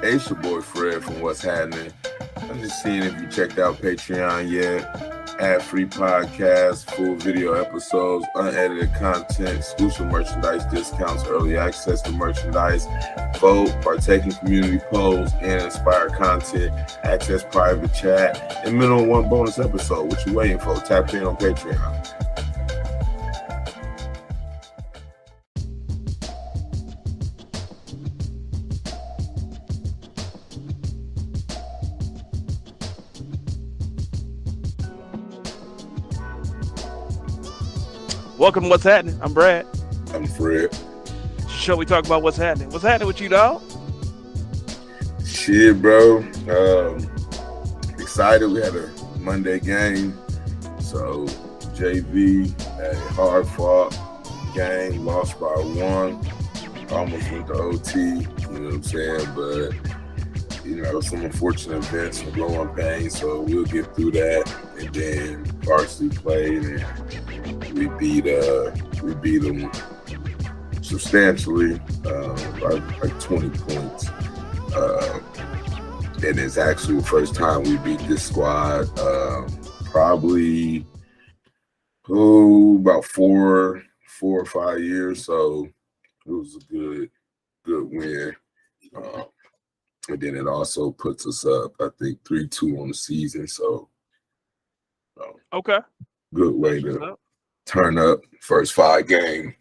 It's your boy Fred from What's Happening. I'm just seeing if you checked out Patreon yet. Ad-free podcasts, full video episodes, unedited content, exclusive merchandise discounts, early access to merchandise, vote, partake in community polls, and inspired content, access private chat, and minimum one bonus episode. What you waiting for? Tap in on Patreon. Welcome to What's Happening. I'm Brad. I'm Fred. Shall we talk about what's happening? What's happening with you, dog? Shit, bro. Excited. We had a Monday game. So, JV had a hard fought game, lost by one. Almost went to OT, you know what I'm saying? But, some unfortunate events, some growing pain. So, we'll get through that. And then varsity played, and we beat them substantially, by like 20 points. And it's actually the first time we beat this squad, probably about four or 5 years. So it was a good win. And then it also puts us up, I think, 3-2 on the season. So Okay. Good way to turn up first 5 games.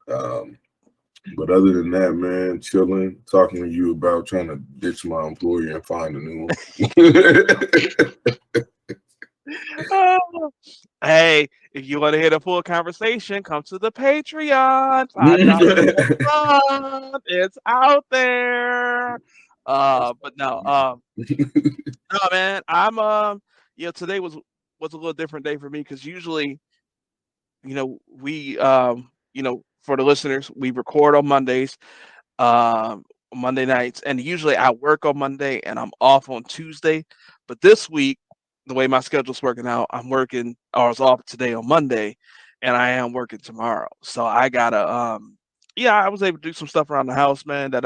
But other than that, man, chilling, talking to you about trying to ditch my employer and find a new one. Hey, if you want to hear the full conversation, come to the Patreon. $5 it's out there. But no, no, man. I'm today was a little different day for me because usually, we for the listeners, we record on Mondays, Monday nights, and usually I work on Monday and I'm off on Tuesday. But this week, the way my schedule's working out, I was off today on Monday, and I am working tomorrow. So I gotta, I was able to do some stuff around the house, man. Some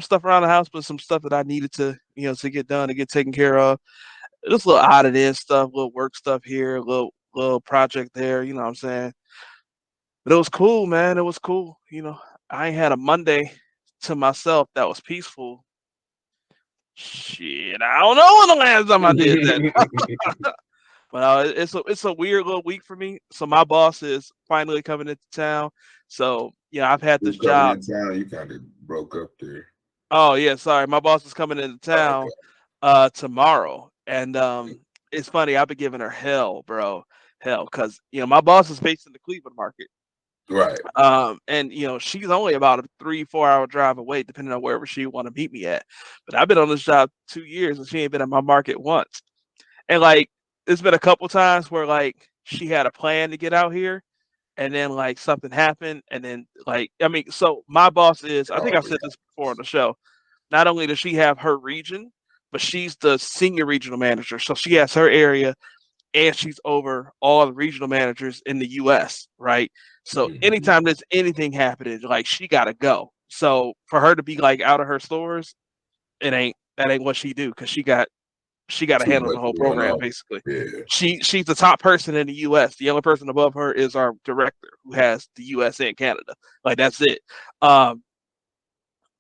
stuff around the house, but some stuff that I needed to, to get done, to get taken care of. Just a little out of this stuff, little work stuff here, little project there. You know what I'm saying? But it was cool, man. It was cool. I ain't had a Monday to myself that was peaceful. Shit, I don't know when the last time I did that. But it's a weird little week for me. So my boss is finally coming into town. So I've had this job. You kind of broke up there. Oh yeah, sorry. My boss is coming into town tomorrow, and it's funny. I've been giving her hell, bro, because my boss is based in the Cleveland market. Right. And she's only about a 3-4 hour drive away, depending on wherever she want to meet me at. But I've been on this job 2 years and she ain't been in my market once. And like, it's been a couple times where like she had a plan to get out here, and then like something happened, and then so my boss is, I think I've said this before on the show. Not only does she have her region, but she's the senior regional manager. So she has her area, and she's over all the regional managers in the U.S., right? So anytime there's anything happening, like she gotta go. So for her to be like out of her stores, that ain't what she do, because she got to handle the whole program basically. Yeah. She's the top person in the U.S. The only person above her is our director, who has the U.S. and Canada. Like that's it.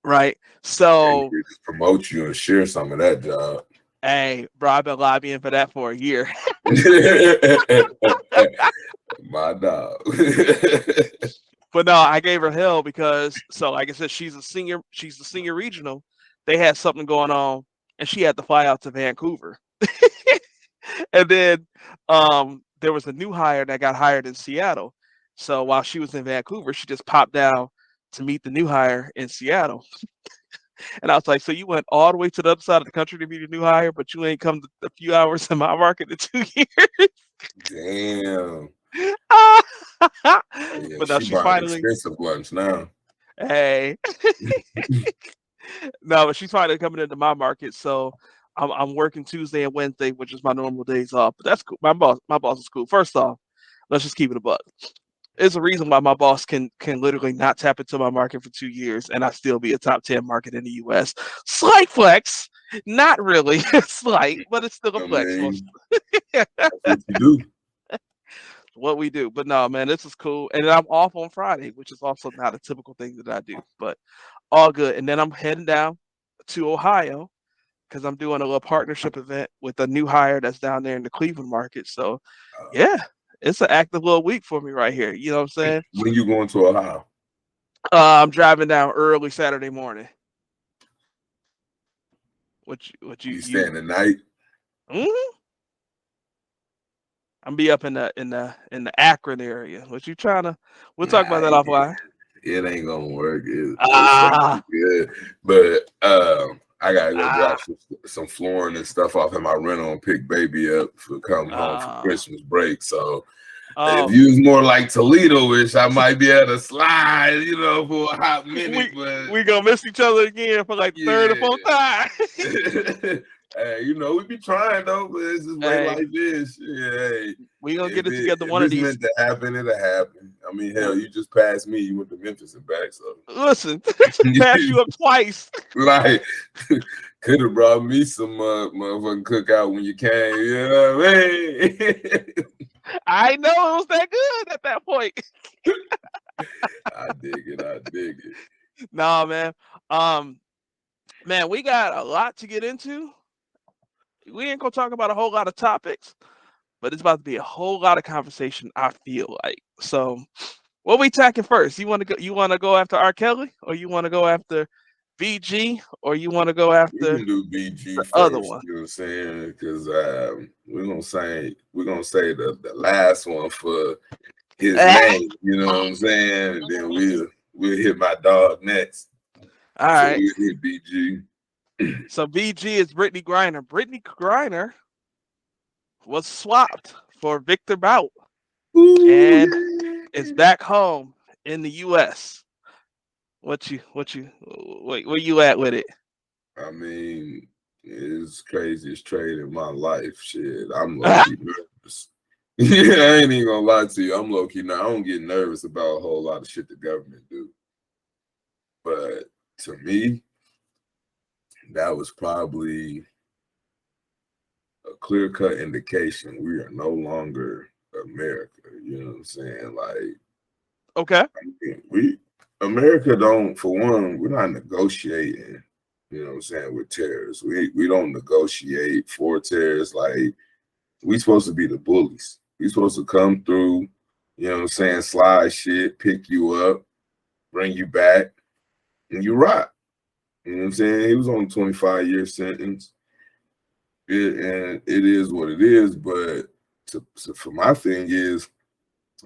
Right. So just promote you and share some of that job. Hey, bro, I've been lobbying for that for a year. My dog. But no, I gave her hell because, so like I said, she's the senior regional. They had something going on, and she had to fly out to Vancouver. And then there was a new hire that got hired in Seattle. So while she was in Vancouver, she just popped down to meet the new hire in Seattle. And I was like, so you went all the way to the other side of the country to meet a new hire, but you ain't come to a few hours in my market in 2 years? Damn. But now she's finally expensive lunch now. Hey. No, but she's finally coming into my market, so I'm working Tuesday and Wednesday, which is my normal days off. But that's cool. My boss is cool. First off, let's just keep it a buck. There's a reason why my boss can literally not tap into my market for 2 years and I still be a top 10 market in the US. Slight flex, not really slight, but it's still a I flex. mean, that's what you do. What we do. But no, man, this is cool. And then I'm off on Friday, which is also not a typical thing that I do, but all good. And then I'm heading down to Ohio because I'm doing a little partnership event with a new hire that's down there in the Cleveland market. So, yeah, it's an active little week for me right here. You know what I'm saying? When you going to Ohio? I'm driving down early Saturday morning. What You you? staying the night? Mm-hmm. I'm be up in the Akron area. What you trying to? We'll talk about Nah, that offline. it ain't gonna work. It's gonna Ah, be good, but I gotta go drop ah, some flooring and stuff off in my rental and pick baby up for come home for ah. Christmas break. So if Oh, you was more like Toledo-ish, I might be able to slide, for a hot minute. But we gonna miss each other again for like the third or yeah, fourth time. hey, we be trying though, but it's just way Hey, life is. Yeah, hey, we gonna get it together if one of it's these. meant to happen, it'll happen. I mean, hell, you just passed me. You went to Memphis and back, so Listen, pass you up twice. like could have brought me some motherfucking cookout when you came. You know what I mean? I know it was that good at that point. I dig it. I dig it. Nah, man. Man, we got a lot to get into. We ain't gonna talk about a whole lot of topics, but it's about to be a whole lot of conversation. I feel like. So, what we tackling first? You want to go? You want to go after R. Kelly, or you want to go after BG, or you want to go We after can do BG the other first, one? you know what I'm saying? Because we're gonna say the last one for his name, you know what I'm saying? And then we'll hit my dog next. All So right. we'll hit BG. So BG is Brittney Griner. Brittney Griner was swapped for Victor Bout Ooh, and yeah. is back home in the U.S. Wait, where you at with it? I mean, it's craziest trade in my life. Shit, I'm low key nervous. Yeah, I ain't even gonna lie to you. I'm low key now. I don't get nervous about a whole lot of shit the government do. But to me, that was probably a clear-cut indication we are no longer America. You know what I'm saying? Like, Okay. America don't, for one, we're not negotiating, you know what I'm saying, with terrorists. We don't negotiate for terrorists. Like, we supposed to be the bullies. We supposed to come through, you know what I'm saying, slide shit, pick you up, bring you back, and you rock. You know what I'm saying? He was on a 25-year sentence. And it is what it is. But for my thing is,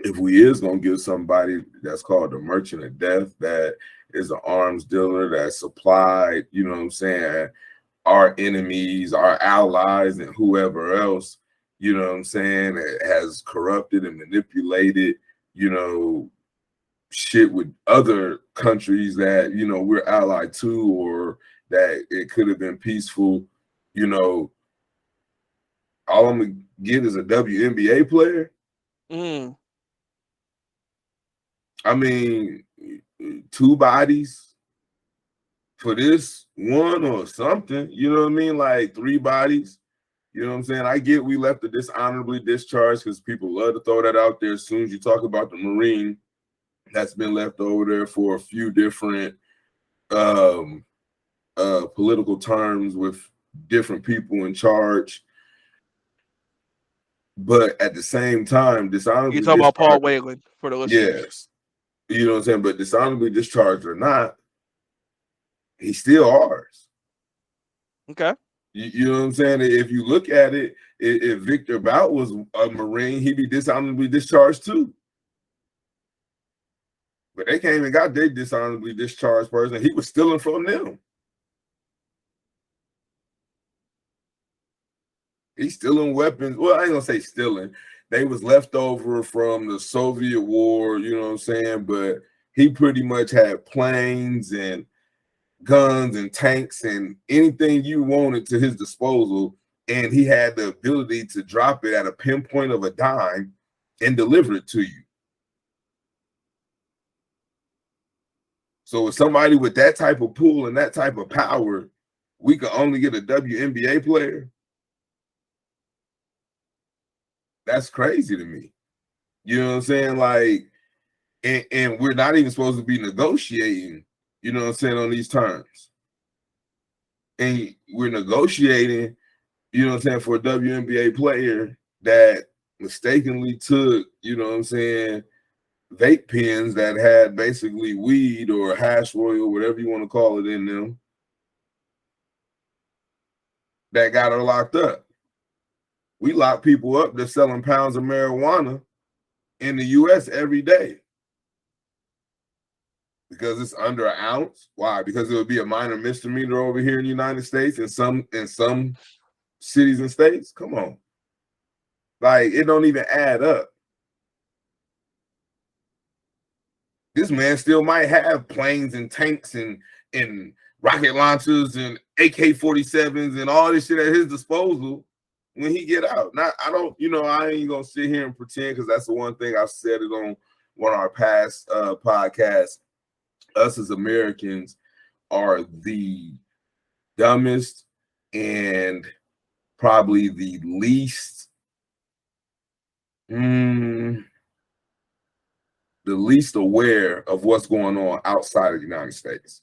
if we is gonna give somebody that's called a merchant of death, that is an arms dealer that supplied, you know what I'm saying, our enemies, our allies, and whoever else, you know what I'm saying, has corrupted and manipulated, shit with other countries that, we're allied to, or that it could have been peaceful, all I'm gonna get is a WNBA player. Mm. I mean, 2 bodies for this one or something, you know what I mean? Like 3 bodies, you know what I'm saying? I get we left the dishonorably discharged because people love to throw that out there as soon as you talk about the Marine that's been left over there for a few different political terms with different people in charge. But at the same time, You dishonorably talking about Paul discharged, Whalen for the listeners? yes, you know what I'm saying? But dishonorably discharged or not, he's still ours. Okay. You know what I'm saying? If you look at it, if Victor Bout was a Marine, he'd be dishonorably discharged too. But they came and got their dishonorably discharged person. He was stealing from them. He's stealing weapons. Well, I ain't gonna say stealing. They was left over from the Soviet war, you know what I'm saying? But he pretty much had planes and guns and tanks and anything you wanted to his disposal. And he had the ability to drop it at a pinpoint of a dime and deliver it to you. So with somebody with that type of pull and that type of power, we can only get a WNBA player. That's crazy to me. You know what I'm saying? Like, and we're not even supposed to be negotiating, you know what I'm saying, on these terms. And we're negotiating, you know what I'm saying, for a WNBA player that mistakenly took, you know what I'm saying, vape pens that had basically weed or hash oil, whatever you want to call it, in them, that got her locked up. We lock people up that's selling pounds of marijuana in the U.S. every day because it's under an ounce. Why? Because it would be a minor misdemeanor over here in the United States in some cities and states. Come on, like it don't even add up. This man still might have planes and tanks and rocket launchers and AK-47s and all this shit at his disposal when he get out. Not, I don't, you know, I ain't gonna sit here and pretend, because that's the one thing I've said it on one of our past podcasts. Us as Americans are the dumbest and probably the least aware of what's going on outside of the United States.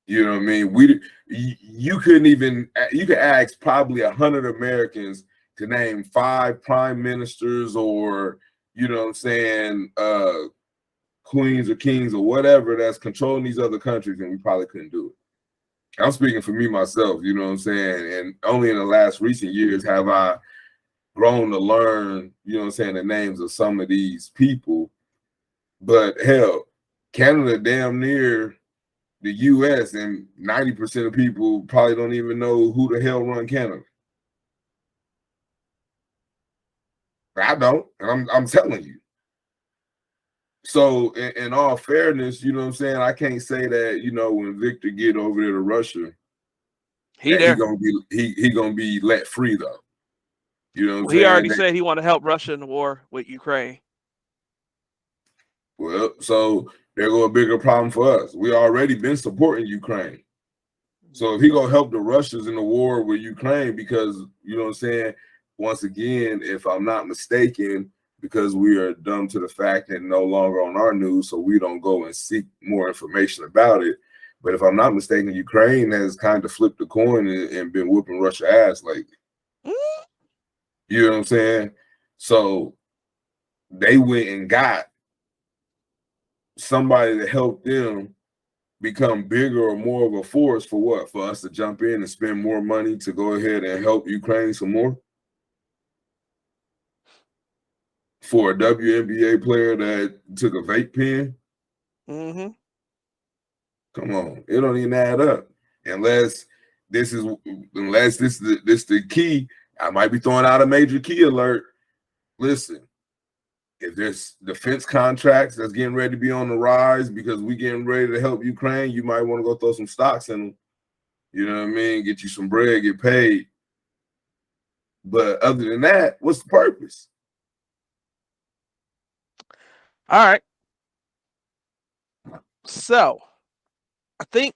You know what I mean? You couldn't even, you could ask probably 100 Americans to name 5 prime ministers or, you know what I'm saying, queens or kings or whatever that's controlling these other countries, and we probably couldn't do it. I'm speaking for me myself, you know what I'm saying? And only in the last recent years have I grown to learn, you know what I'm saying, the names of some of these people. But hell, Canada damn near the U.S., and 90% of people probably don't even know who the hell run Canada. I don't, and I'm telling you. So in all fairness, you know what I'm saying, I can't say that, you know, when Victor get over there to Russia, he gonna be let free though. You know what I'm saying? He already said he want to help Russia in the war with Ukraine. Well, so there go a bigger problem for us. We already been supporting Ukraine. So if he gonna help the Russians in the war with Ukraine, because, you know what I'm saying, once again, if I'm not mistaken, because we are dumb to the fact and no longer on our news, so we don't go and seek more information about it. But if I'm not mistaken, Ukraine has kind of flipped the coin and been whooping Russia ass lately. You know what I'm saying? So they went and got somebody to help them become bigger or more of a force for what? For us to jump in and spend more money to go ahead and help Ukraine some more? For a WNBA player that took a vape pen? Come on, it don't even add up. Unless this is the key. I might be throwing out a major key alert. Listen, if there's defense contracts that's getting ready to be on the rise because we getting ready to help Ukraine, you might want to go throw some stocks in them. You know what I mean? Get you some bread, get paid. But other than that, what's the purpose? All right. So I think,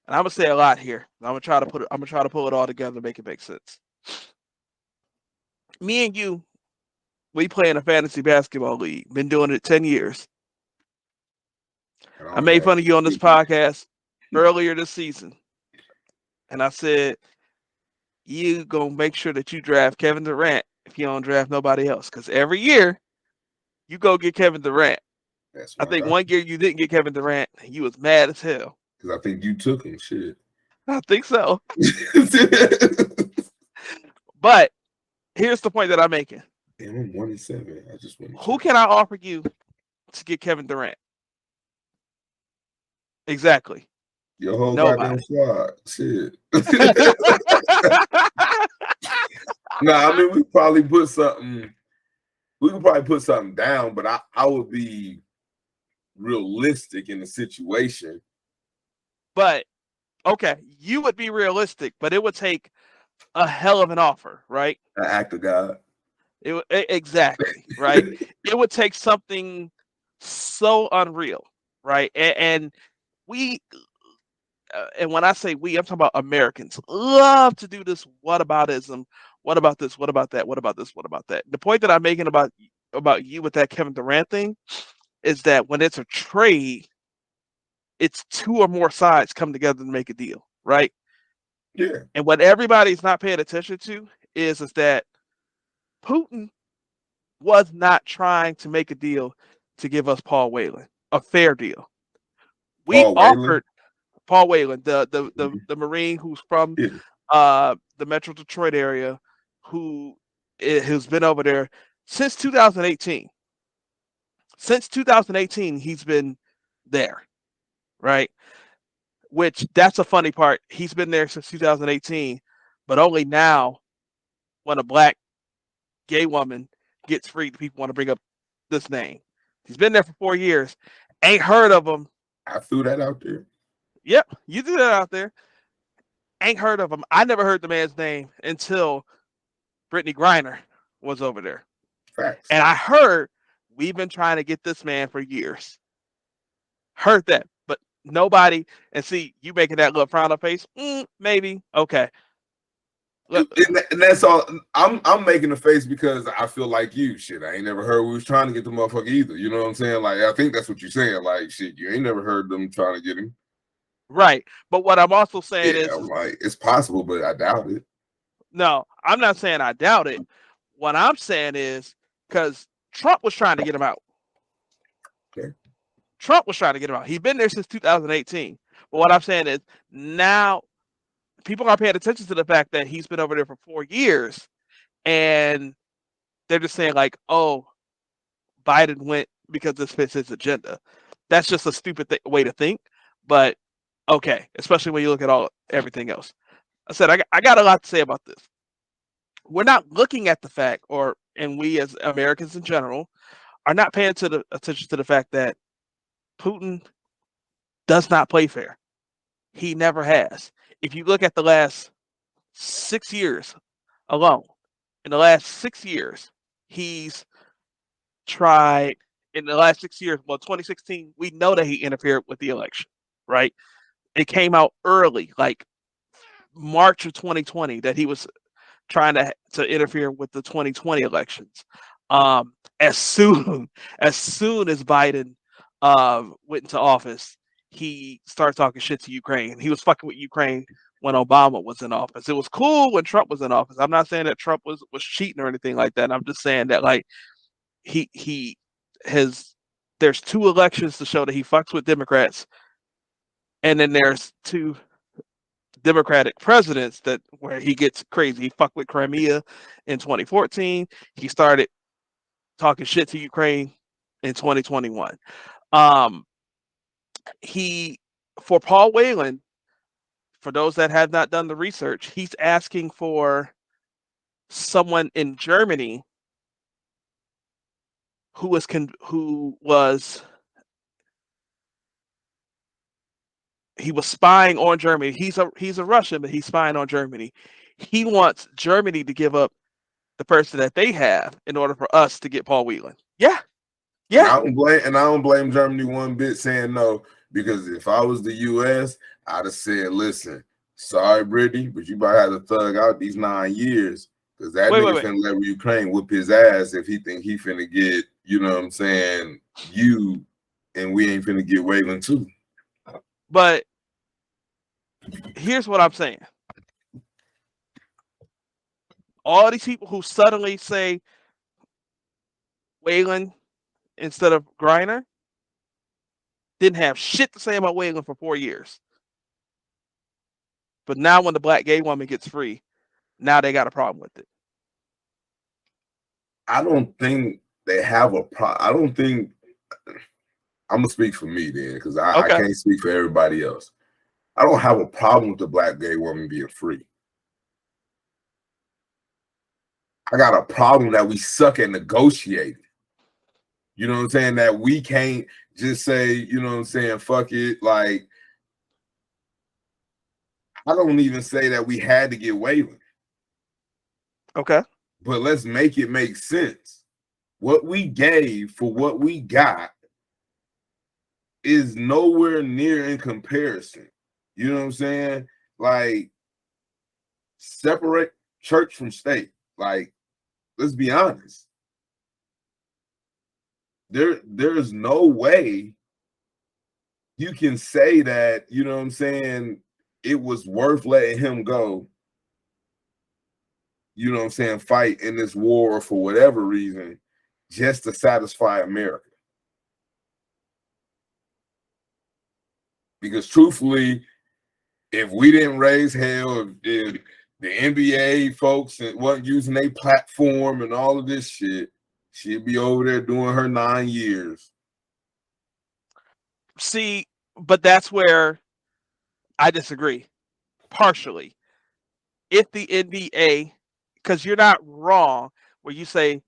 and I'm gonna say a lot here. I'm gonna try to pull it all together, make it make sense. Me and you, we play in a fantasy basketball league. Been doing it 10 years. I made fun of you on this podcast earlier this season. And I said, you gonna make sure that you draft Kevin Durant if you don't draft nobody else. Because every year you go get Kevin Durant. I think one year you didn't get Kevin Durant, and you was mad as hell. Because I think you took him, shit. I think so. But here's the point that I'm making. Damn, I'm 1-7. I just went. Who can I offer you to get Kevin Durant? Exactly. Your whole goddamn squad. Shit. Nah, I mean, we could probably put something down, but I would be realistic in the situation. But okay, you would be realistic, but it would take a hell of an offer, right? An act of God. Exactly, right? It would take something so unreal. right? And we, and when I say we, I'm talking about Americans, love to do this whataboutism. What about this? What about that? What about this? What about that? The point that I'm making about you with that Kevin Durant thing is that when it's a trade, it's two or more sides come together to make a deal, right? Yeah. And what everybody's not paying attention to is that Putin was not trying to make a deal to give us Paul Whelan, a fair deal. We Paul Whelan? offered Paul Whelan, the Marine who's from the Metro Detroit area, who's been over there since 2018. Since 2018, he's been there, right? Which that's a funny part. He's been there since 2018, but only now, when a black gay woman gets free, people want to bring up this name. He's been there for 4 years. Ain't heard of him. I threw that out there. Yep, you threw that out there. Ain't heard of him. I never heard the man's name until Brittney Griner was over there. Facts. And I heard we've been trying to get this man for years. Heard that, but nobody. And see, you making that little frown on face. Maybe okay. And that's all. I'm making a face because I feel like you. Shit, I ain't never heard we was trying to get the motherfucker either. You know what I'm saying? Like, I think that's what you're saying. Like, shit, you ain't never heard them trying to get him. Right. But what I'm also saying is like, it's possible, but I doubt it. No, I'm not saying I doubt it. What I'm saying is because Trump was trying to get him out. Okay. Trump was trying to get him out. He's been there since 2018. But what I'm saying is now people are paying attention to the fact that he's been over there for 4 years, and they're just saying like, "Oh, Biden went because this fits his agenda." That's just a stupid way to think, but okay, especially when you look at everything else. I said I got a lot to say about this. We're not looking at the fact, and we as Americans in general are not paying attention to the fact that Putin does not play fair. He never has. If you look at the last 6 years alone, in the last 6 years, he's tried. In the last 6 years, well, 2016, we know that he interfered with the election, right? It came out early, like March of 2020, that he was trying to interfere with the 2020 elections. As soon as Biden went into office, he started talking shit to Ukraine. He was fucking with Ukraine when Obama was in office. It was cool when Trump was in office. I'm not saying that Trump was cheating or anything like that. I'm just saying that like he has. There's 2 elections to show that he fucks with Democrats, and then there's 2 Democratic presidents where he gets crazy. He fucked with Crimea in 2014. He started talking shit to Ukraine in 2021. For Paul Whelan, for those that have not done the research, he's asking for someone in Germany who was spying on Germany. He's a Russian, but he's spying on Germany. He wants Germany to give up the person that they have in order for us to get Paul Whelan. Yeah. And I don't blame Germany one bit saying no, because if I was the U.S., I'd have said, listen, sorry, Brittney, but you might have to thug out these 9 years, because that nigga finna let Ukraine whip his ass if he think he finna get, you know what I'm saying, you, and we ain't finna get Whelan too. But here's what I'm saying. All these people who suddenly say Whelan instead of Griner didn't have shit to say about Whelan for 4 years. But now when the black gay woman gets free, now they got a problem with it. I don't think they have a problem. I don't think, I'm going to speak for me then, because I can't speak for everybody else. I don't have a problem with the black gay woman being free. I got a problem that we suck at negotiating. You know what I'm saying? That we can't just say, you know what I'm saying, fuck it. Like, I don't even say that we had to get Whelan. Okay. But let's make it make sense. What we gave for what we got is nowhere near in comparison. You know what I'm saying? Like, separate church from state. Like, let's be honest. There's no way you can say that, you know what I'm saying, it was worth letting him go, you know what I'm saying, fight in this war for whatever reason, just to satisfy America. Because truthfully, if we didn't raise hell, if the NBA folks wasn't using their platform and all of this shit, she'd be over there doing her 9 years. See, but that's where I disagree, partially. If the NBA, because you're not wrong where you say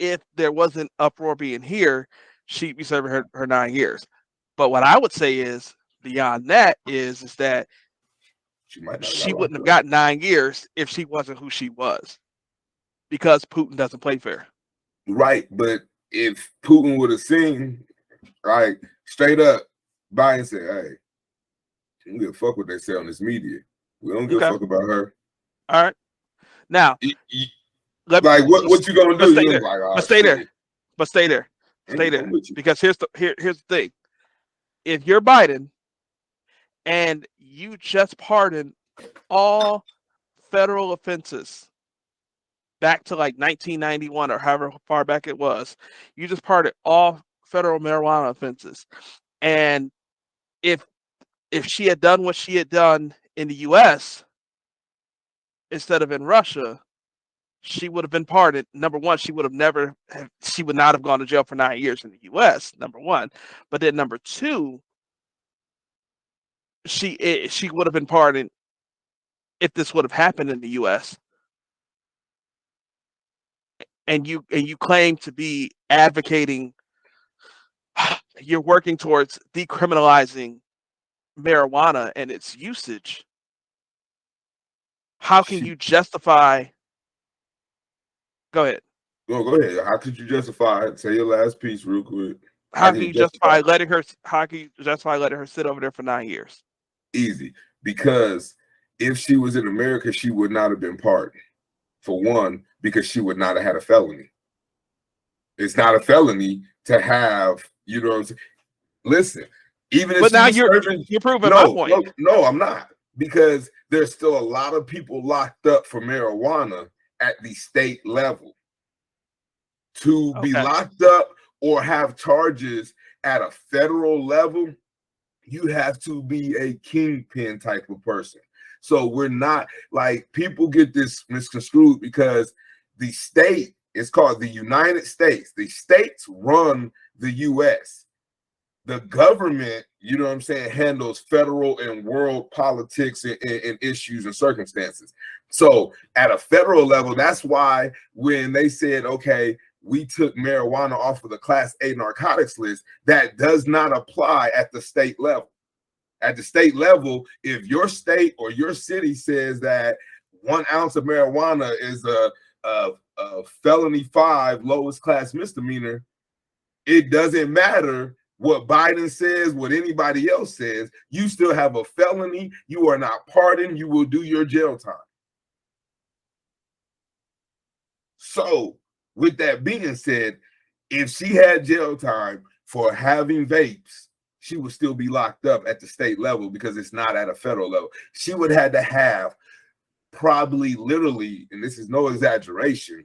if there wasn't uproar being here, she'd be serving her 9 years. But what I would say is beyond that is that she wouldn't have got 9 years if she wasn't who she was, because Putin doesn't play fair. Right, but if Putin would have seen, right, straight up, Biden said, hey, we don't give a fuck what they say on this media. We don't give a fuck about her. All right. Now, like, what you gonna do? You're like, oh, stay there. But stay there. Stay there. Because here's the thing. If you're Biden and you just pardoned all federal offenses back to like 1991 or however far back it was, you just pardoned all federal marijuana offenses. And if she had done what she had done in the U.S. instead of in Russia, she would have been pardoned. Number one, she would not have gone to jail for 9 years in the U.S. Number one, but then number two, she would have been pardoned if this would have happened in the U.S. And you claim to be advocating, you're working towards decriminalizing marijuana and its usage. How can you justify? Go ahead. No, go ahead. How could you justify it? Say your last piece real quick. How can you justify letting her sit over there for 9 years? Easy. Because if she was in America, she would not have been pardoned. For one, because she would not have had a felony. It's not a felony to have, you know what I'm saying? Listen, even if now you're proving my point. No, I'm not. Because there's still a lot of people locked up for marijuana at the state level. To be locked up or have charges at a federal level, you have to be a kingpin type of person. So we're not, like, people get this misconstrued because the state is called the United States. The states run the U.S. The government, you know what I'm saying, handles federal and world politics and issues and circumstances. So at a federal level, that's why when they said, okay, we took marijuana off of the Class A narcotics list, that does not apply at the state level. At the state level, if your state or your city says that 1 ounce of marijuana is a felony 5 lowest class misdemeanor, it doesn't matter what Biden says, what anybody else says. You still have a felony. You are not pardoned. You will do your jail time. So with that being said, if she had jail time for having vapes, she would still be locked up at the state level because it's not at a federal level. She would have to have probably literally, and this is no exaggeration,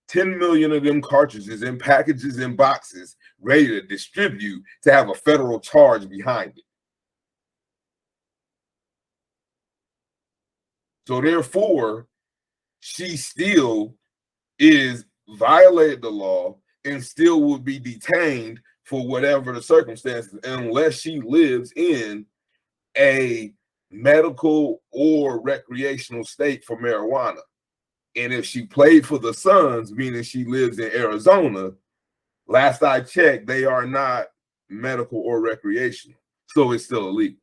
10 million of them cartridges in packages and boxes ready to distribute to have a federal charge behind it. So therefore, she still is violated the law and still would be detained for whatever the circumstances, unless she lives in a medical or recreational state for marijuana. And if she played for the Suns, meaning she lives in Arizona, last I checked, they are not medical or recreational. So it's still illegal.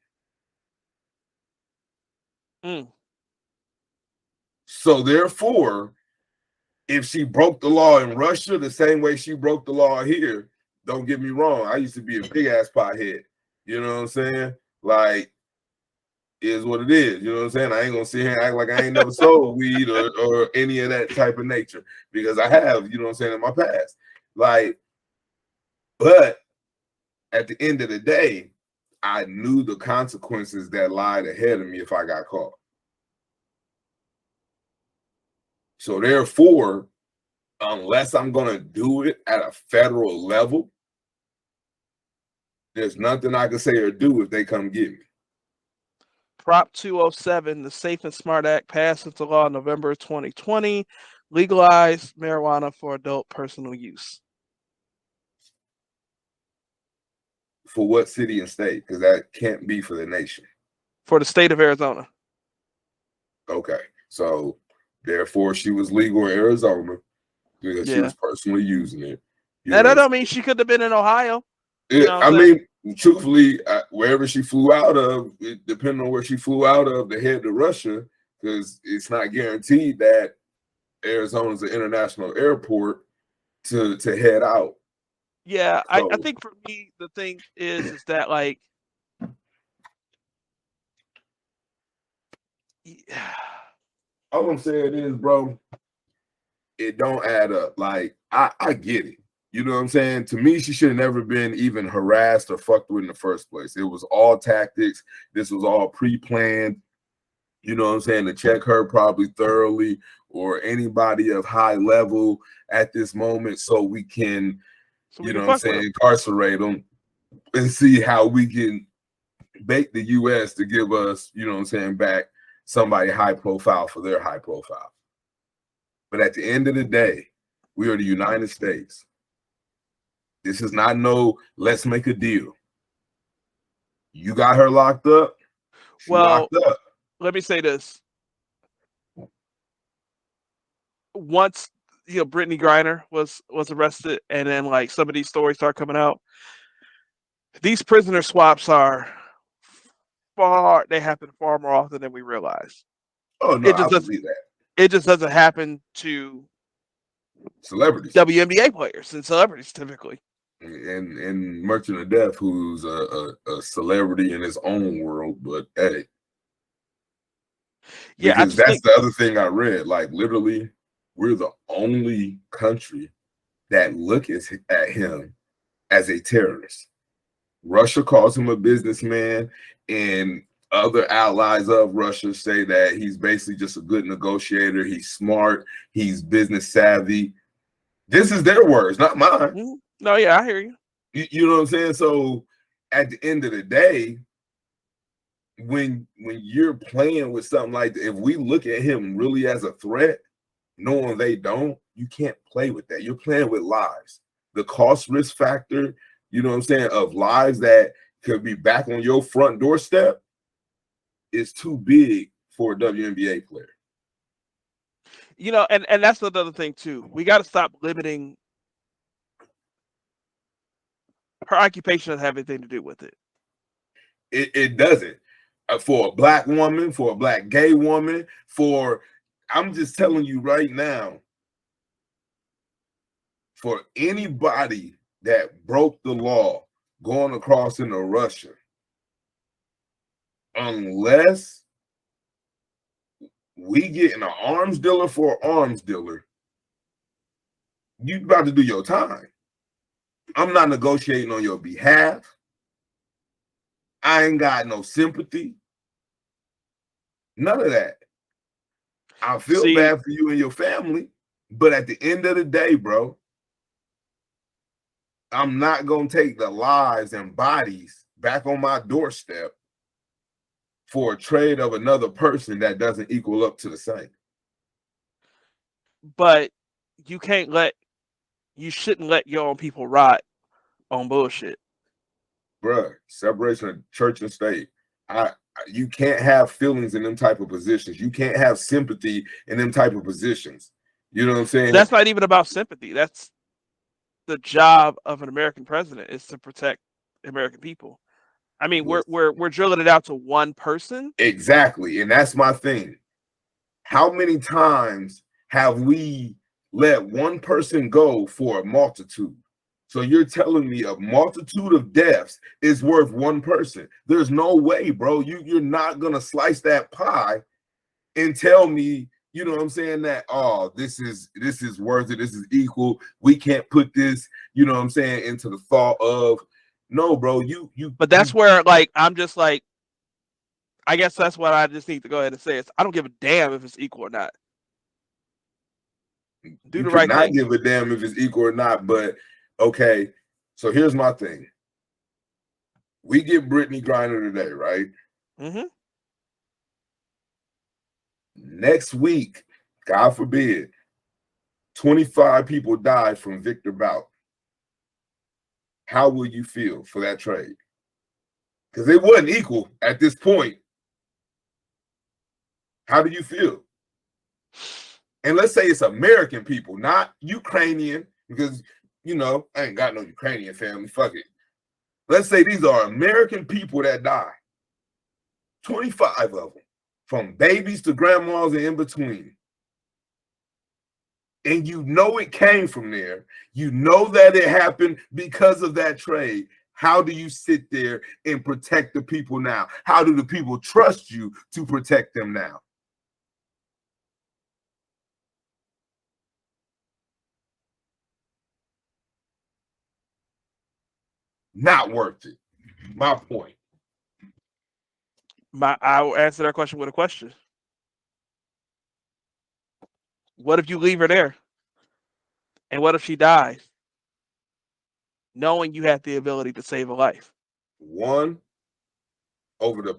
So therefore, if she broke the law in Russia the same way she broke the law here, don't get me wrong. I used to be a big ass pothead. You know what I'm saying? Like, is what it is. You know what I'm saying? I ain't gonna sit here and act like I ain't never sold weed or any of that type of nature, because I have, you know what I'm saying, in my past. Like, but at the end of the day, I knew the consequences that lied ahead of me if I got caught. So therefore, unless I'm gonna do it at a federal level, there's nothing I can say or do if they come get me. Prop 207, the Safe and Smart Act, passed into law in November 2020, legalized marijuana for adult personal use. For what city and state? Because that can't be for the nation. For the state of Arizona. Okay, so therefore she was legal in Arizona because she was personally using it. Now, that don't mean she could have been in Ohio. I mean, truthfully, wherever she flew out of, depending on where she flew out of to head to Russia, because it's not guaranteed that Arizona's an international airport to head out. Yeah, so, I think for me, the thing is that, like, all I'm saying is, bro, it don't add up. Like, I get it. You know what I'm saying? To me, she should have never been even harassed or fucked with in the first place. It was all tactics. This was all pre-planned. You know what I'm saying? To check her probably thoroughly, or anybody of high level at this moment, so we can, you know what I'm saying, incarcerate them and see how we can bait the U.S. to give us, you know what I'm saying, back somebody high profile for their high profile. But at the end of the day, we are the United States. This is not no let's make a deal. You got her locked up. Locked up. Let me say this. Once, you know, Brittney Griner was arrested, and then, like, some of these stories start coming out, these prisoner swaps they happen far more often than we realize. Oh no, I believe that. It just doesn't happen to celebrities, WNBA players and celebrities typically. And Merchant of Death, who's a celebrity in his own world, but hey, yeah, because that's the other thing I read. Like, literally, we're the only country that look at him as a terrorist. Russia calls him a businessman, and other allies of Russia say that he's basically just a good negotiator. He's smart. He's business savvy. This is their words, not mine. No, yeah, I hear you. You know what I'm saying? So at the end of the day, when you're playing with something like that, if we look at him really as a threat, knowing they don't, you can't play with that. You're playing with lives. The cost risk factor, you know what I'm saying, of lives that could be back on your front doorstep is too big for a WNBA player. You know, and that's another thing too. We got to stop limiting. Her occupation doesn't have anything to do with it. It doesn't. For a black woman, for a black gay woman, I'm just telling you right now, for anybody that broke the law going across into Russia, unless we get an arms dealer for an arms dealer, you about to do your time. I'm not negotiating on your behalf. I ain't got no sympathy. None of that. I feel bad for you and your family, but at the end of the day, bro, I'm not going to take the lives and bodies back on my doorstep for a trade of another person that doesn't equal up to the same. But you shouldn't let your own people rot on bullshit. Bruh, separation of church and state. You can't have feelings in them type of positions. You can't have sympathy in them type of positions. You know what I'm saying? That's not even about sympathy. That's the job of an American president, is to protect American people. I mean, we're drilling it out to one person. Exactly, and that's my thing. How many times have we let one person go for a multitude? So you're telling me a multitude of deaths is worth one person? There's no way, bro. You're not gonna slice that pie and tell me, you know what I'm saying, that this is worth it, this is equal. We can't put this, you know what I'm saying, into the thought of no, bro. But that's where like I'm just like, I guess that's what I just need to go ahead and say. Is I don't give a damn if it's equal or not. Do the right thing. Give a damn if it's equal or not, but okay. So here's my thing. We get Brittney Griner today, right? Mm-hmm. Next week, God forbid, 25 people die from Victor Bout. How will you feel for that trade? Because it wasn't equal at this point. How do you feel? And let's say it's American people, not Ukrainian, because, you know, I ain't got no Ukrainian family. Fuck it. Let's say these are American people that die. 25 of them, from babies to grandmas and in between. And you know it came from there. You know that it happened because of that trade. How do you sit there and protect the people now? How do the people trust you to protect them now? Not worth it. My point. I will answer that question with a question. What if you leave her there? And what if she dies? Knowing you have the ability to save a life. One, over the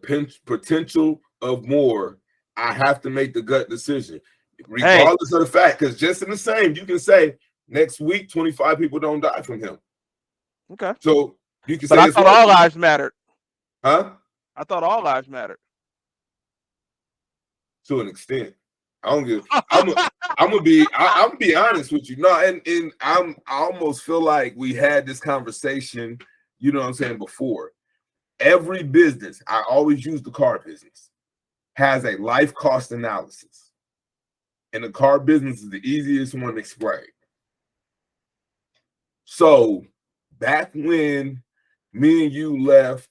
potential of more, I have to make the gut decision, regardless of the fact, because just in the same, you can say next week, 25 people don't die from him. Okay. So you can but say I thought all lives mattered. Huh? I thought all lives mattered. To an extent. I don't give. I'm gonna be honest with you. No, and I almost feel like we had this conversation, you know what I'm saying, before. Every business, I always use the car business, has a life cost analysis. And the car business is the easiest one to explain. So back when me and you left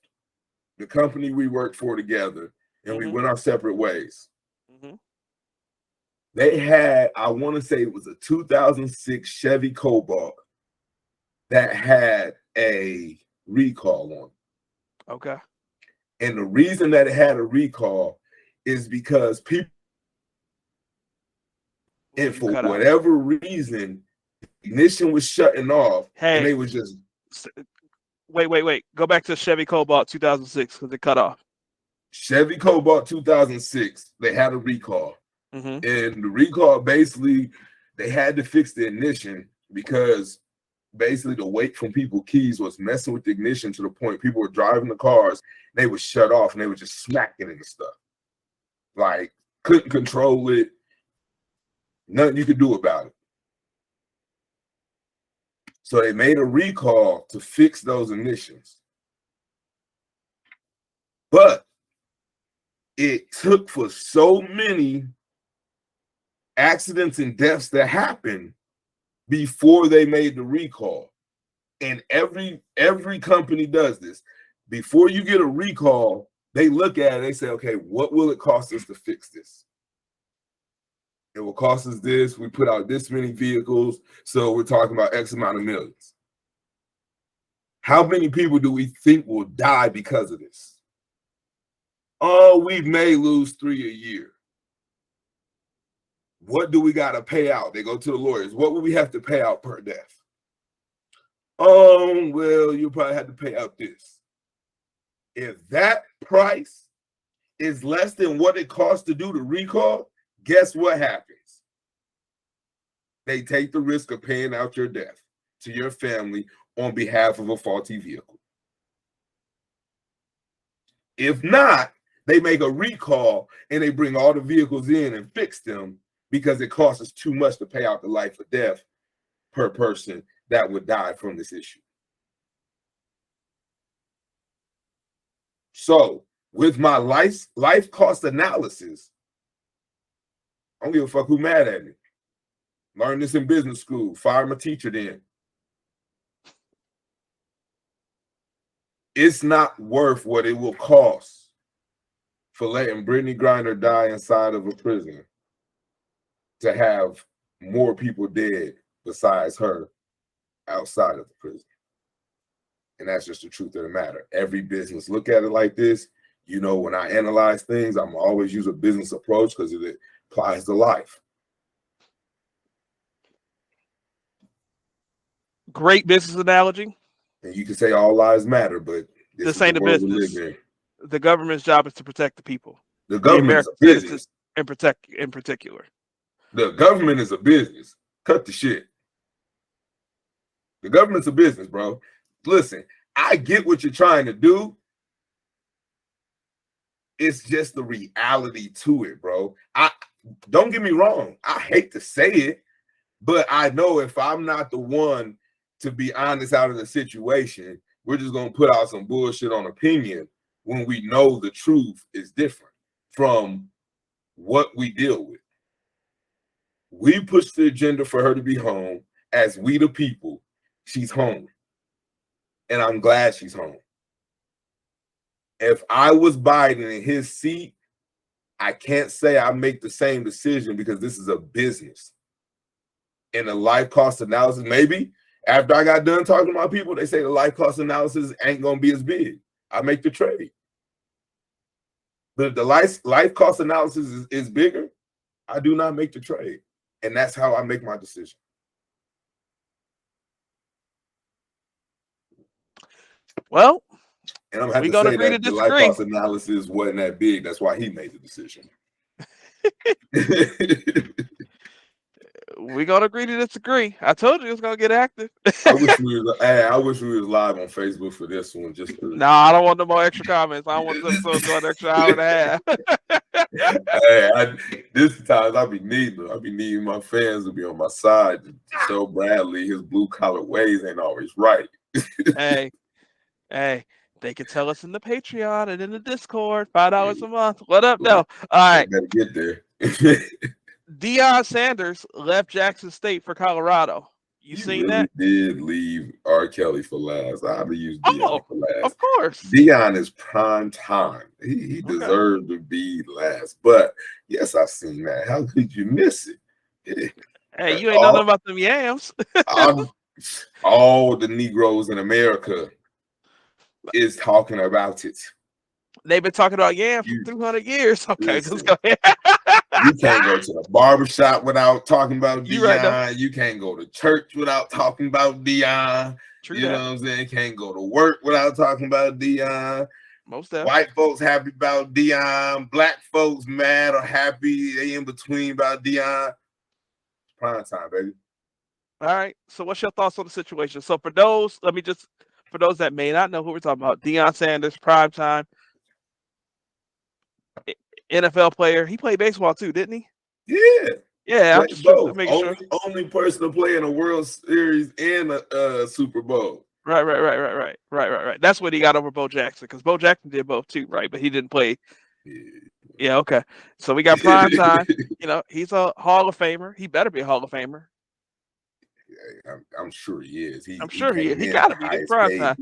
the company we worked for together and we went our separate ways, they had, I want to say it was a 2006 Chevy Cobalt that had a recall on it. Okay. And the reason that it had a recall is because people, and for whatever reason, ignition was shutting off, and they was just wait. Go back to Chevy Cobalt 2006 because it cut off. Chevy Cobalt 2006, they had a recall. And the recall, basically, they had to fix the ignition because basically the weight from people's keys was messing with the ignition to the point people were driving the cars, they would shut off and they would just smack it into stuff. Like, couldn't control it. Nothing you could do about it. So they made a recall to fix those ignitions. But it took for so many accidents and deaths that happened before they made the recall. And every company does this. Before you get a recall, they look at it, they say, okay, what will it cost us to fix this? It will cost us this. We put out this many vehicles, so we're talking about X amount of millions. How many people do we think will die because of this? Oh, we may lose 3 a year. What do we got to pay out? They go to the lawyers. What would we have to pay out per death? Oh, well, you probably have to pay out this. If that price is less than what it costs to do the recall, guess what happens? They take the risk of paying out your death to your family on behalf of a faulty vehicle. If not, they make a recall and they bring all the vehicles in and fix them because it costs us too much to pay out the life or death per person that would die from this issue. So with my life cost analysis, I don't give a fuck who mad at me. Learned this in business school. Fire my teacher then. It's not worth what it will cost for letting Brittney Griner die inside of a prison to have more people dead besides her outside of the prison. And that's just the truth of the matter. Every business look at it like this. You know, when I analyze things, I'm always use a business approach because it applies to life. Great business analogy. And you can say all lives matter, but this ain't a business. The government's job is to protect the people. The government is a business. And protect in particular. The government is a business. Cut the shit. The government's a business, bro. Listen, I get what you're trying to do. It's just the reality to it, bro. Don't get me wrong. I hate to say it, but I know if I'm not the one to be honest out of the situation, we're just going to put out some bullshit on opinion when we know the truth is different from what we deal with. We push the agenda for her to be home. As we the people, she's home. And I'm glad she's home. If I was Biden in his seat, I can't say I make the same decision because this is a business. And the life cost analysis, maybe after I got done talking to my people, they say the life cost analysis ain't going to be as big. I make the trade. But if the life cost analysis is bigger, I do not make the trade. And that's how I make my decision. Well, and I'm going to have to say that the life cost analysis wasn't that big. That's why he made the decision. We're going to agree to disagree. I told you it was going to get active. I wish we was live on Facebook for this one. Just No, I don't want no more extra comments. I don't want this episode to go an extra hour and a half. This time I be needing my fans to be on my side to show Bradley his blue collar ways ain't always right. Hey, they can tell us in the Patreon and in the Discord, $5 a month. What up, though? All right. Gotta get there. Deion Sanders left Jackson State for Colorado. You seen that? Did leave R. Kelly for last. I'd have used Deion for last. Of course. Deion is prime time. He deserved to be last. But yes, I've seen that. How could you miss it? Hey, you ain't know nothing about them yams. All the Negroes in America is talking about it. They've been talking about yams for 200 years. Okay, let's go ahead. You can't go to the barbershop without talking about Deion. Right, you can't go to church without talking about Deion. Know what I'm saying? Can't go to work without talking about Deion. Most definitely. White folks happy about Deion. Black folks mad or happy. They in between about Deion. Prime time, baby. All right. So what's your thoughts on the situation? So for those that may not know who we're talking about, Deion Sanders, prime time. NFL player. He played baseball too, didn't he? Yeah. I'm just making sure. Only person to play in a World Series and a Super Bowl. Right. That's what he got over Bo Jackson, because Bo Jackson did both too, right? But he didn't play. Yeah, okay. So we got prime time. He's a Hall of Famer. He better be a Hall of Famer. I'm sure he is. I'm sure he is. He got to be in prime time.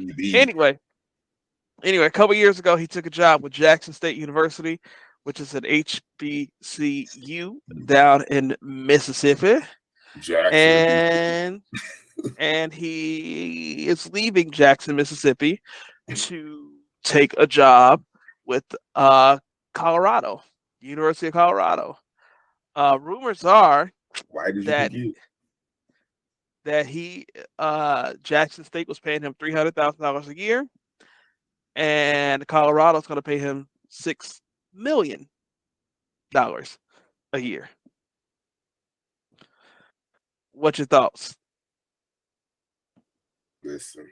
Anyway, a couple years ago, he took a job with Jackson State University, which is an HBCU down in Mississippi. And he is leaving Jackson, Mississippi to take a job with Colorado, University of Colorado. Rumors are that he Jackson State was paying him $300,000 a year, and Colorado's going to pay him $6 million a year. What's your thoughts? Listen.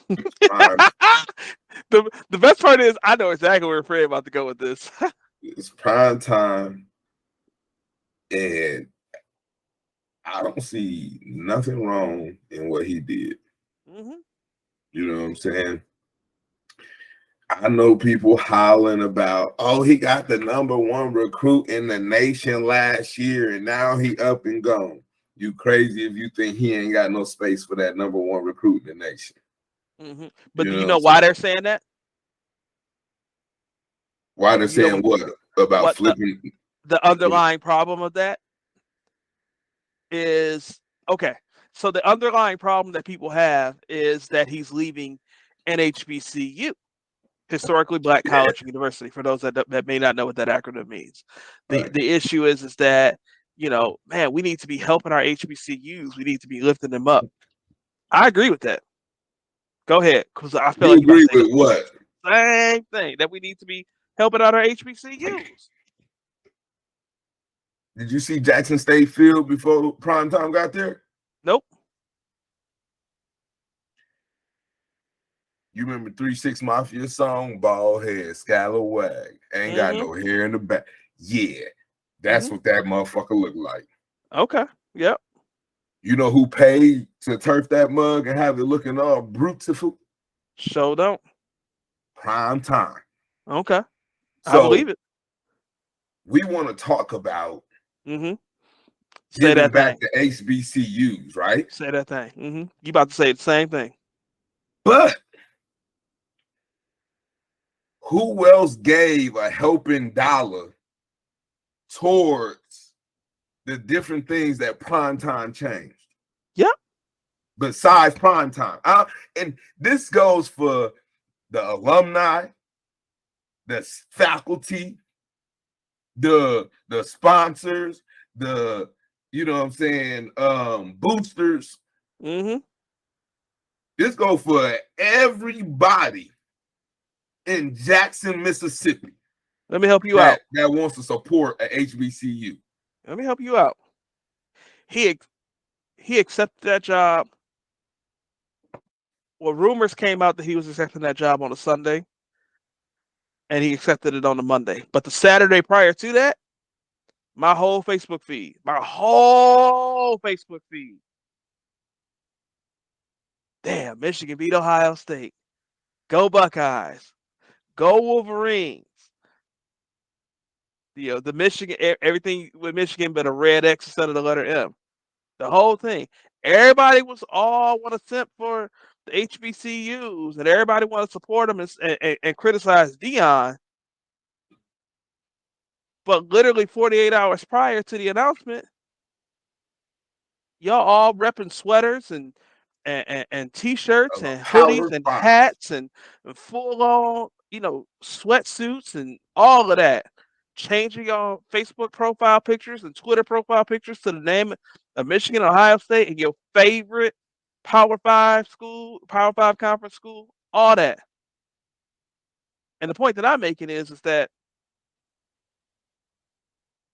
The best part is I know exactly where Fred about to go with this. It's prime time, and I don't see nothing wrong in what he did. Mm-hmm. You know what I'm saying? I know people hollering about, he got the #1 recruit in the nation last year, and now he up and gone. You crazy if you think he ain't got no space for that #1 recruit in the nation. Mm-hmm. But do you know why they're saying that? Why they're saying what about what flipping? The underlying problem of that is, okay. So the underlying problem that people have is that he's leaving NHBCU, historically black college and university. For those that may not know what that acronym means, the issue is that, you know, man, we need to be helping our HBCUs. We need to be lifting them up. I agree with that. Go ahead, because I feel You like agree with what? Same thing, that we need to be helping out our HBCUs. Did you see Jackson State Field before prime time got there? Nope. You remember 3 6 Mafia song, Bald Head, Scalawag, ain't got no hair in the back. Yeah, that's what that motherfucker looked like. Okay, yep. You know who paid to turf that mug and have it looking all beautiful? Show don't. Prime time. Okay, so I believe it. We want to talk about Say giving that back thing. to HBCUs, right? Say that thing. You about to say the same thing. But who else gave a helping dollar towards the different things that primetime changed? Yep. Besides primetime. And this goes for the alumni, the faculty, the sponsors, the, you know what I'm saying, boosters. This goes for everybody in Jackson, Mississippi. Let me help you out. That wants to support a HBCU. Let me help you out. He accepted that job. Well, rumors came out that he was accepting that job on a Sunday, and he accepted it on a Monday. But the Saturday prior to that, my whole Facebook feed, damn, Michigan beat Ohio State. Go Buckeyes. Go Wolverines. You know, the Michigan, everything with Michigan but a red X instead of the letter M. The whole thing. Everybody was all want to simp for the HBCUs, and everybody want to support them and criticize Deion. But literally 48 hours prior to the announcement, y'all all repping sweaters and t-shirts and hoodies and hats and full on, you know, sweatsuits and all of that. Changing your Facebook profile pictures and Twitter profile pictures to the name of Michigan, Ohio State, and your favorite Power 5 school, Power 5 conference school, all that. And the point that I'm making is that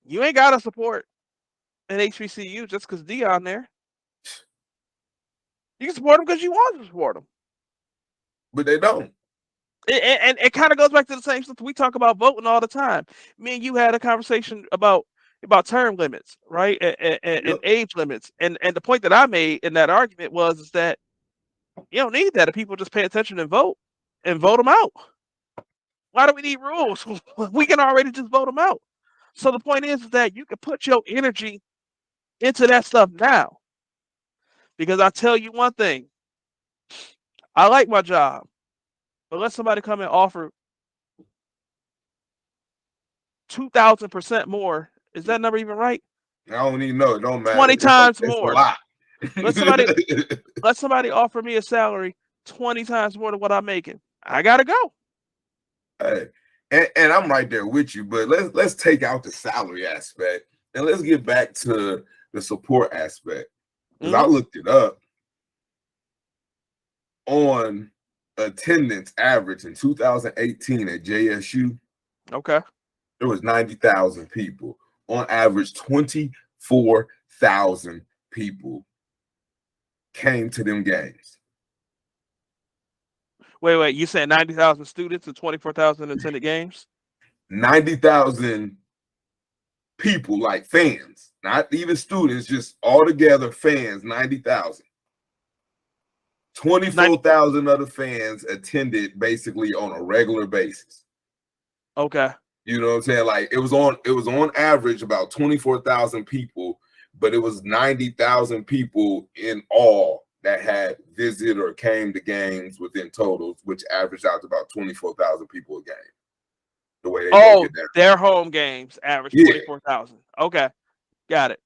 you ain't got to support an HBCU just because Deion there. You can support them because you want to support them. But they don't. And it kind of goes back to the same stuff we talk about voting all the time. Me and you had a conversation about term limits, right? And age limits. And the point that I made in that argument was that you don't need that if people just pay attention and vote them out. Why do we need rules? We can already just vote them out. So the point is that you can put your energy into that stuff now. Because I tell you one thing, I like my job, but let somebody come and offer 2,000% more. Is that number even right? I don't even know. It don't matter. 20 times it's more. A lot. let somebody offer me a salary 20 times more than what I'm making. I gotta go. Hey, and I'm right there with you, but let's take out the salary aspect and let's get back to the support aspect. Because I looked it up. On attendance average in 2018 at JSU, okay, there was 90,000 people. On average, 24,000 people came to them games. Wait, you said 90,000 students and 24,000 attended games? 90,000 people, like fans, not even students, just altogether fans, 90,000. 24,000 other fans attended basically on a regular basis. Okay. You know what I'm saying? Like it was on average about 24,000 people, but it was 90,000 people in all that had visited or came to games within totals, which averaged out to about 24,000 people a game. The way they broke it down. Their home games average 24,000. Okay, got it.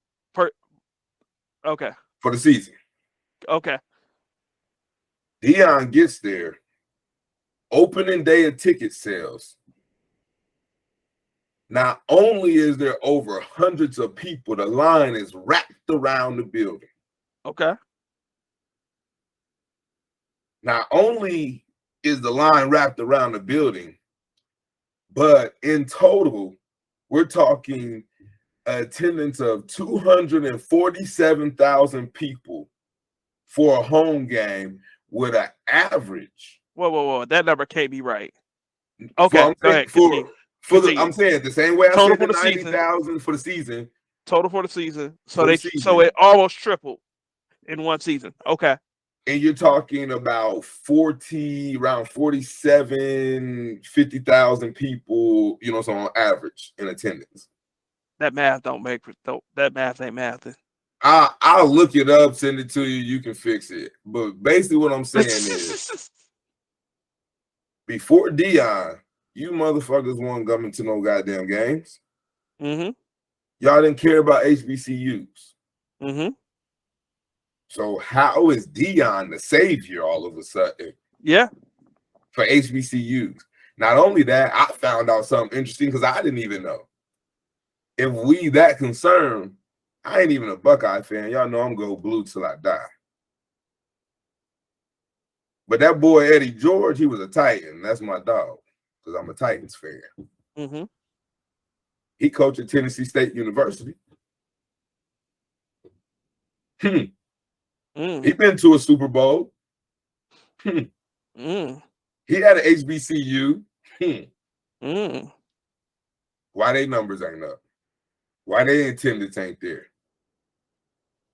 Okay. For the season. Okay. Deion gets there. Opening day of ticket sales. Not only is there over hundreds of people, the line is wrapped around the building. Okay. Not only is the line wrapped around the building, but in total, we're talking attendance of 247,000 people for a home game with an average. Whoa. That number can't be right. Okay, go ahead. I'm saying the same way I total said the 90,000 for the season. Total for the season. So it almost tripled in one season. Okay. And you're talking about around 47, 50,000 people, so on average in attendance. That math ain't mathing. I'll look it up, send it to you, you can fix it. But basically what I'm saying is, before Deion, you motherfuckers weren't coming to no goddamn games. Mm-hmm. Y'all didn't care about HBCUs. Mm-hmm. So how is Deion the savior all of a sudden? Yeah. For HBCUs. Not only that, I found out something interesting because I didn't even know. If we that concerned, I ain't even a Buckeye fan. Y'all know I'm go blue till I die. But that boy Eddie George, he was a Titan. That's my dog because I'm a Titans fan. Mm-hmm. He coached at Tennessee State University. He been to a Super Bowl. He had an HBCU. Why they numbers ain't up? Why they attendance ain't there?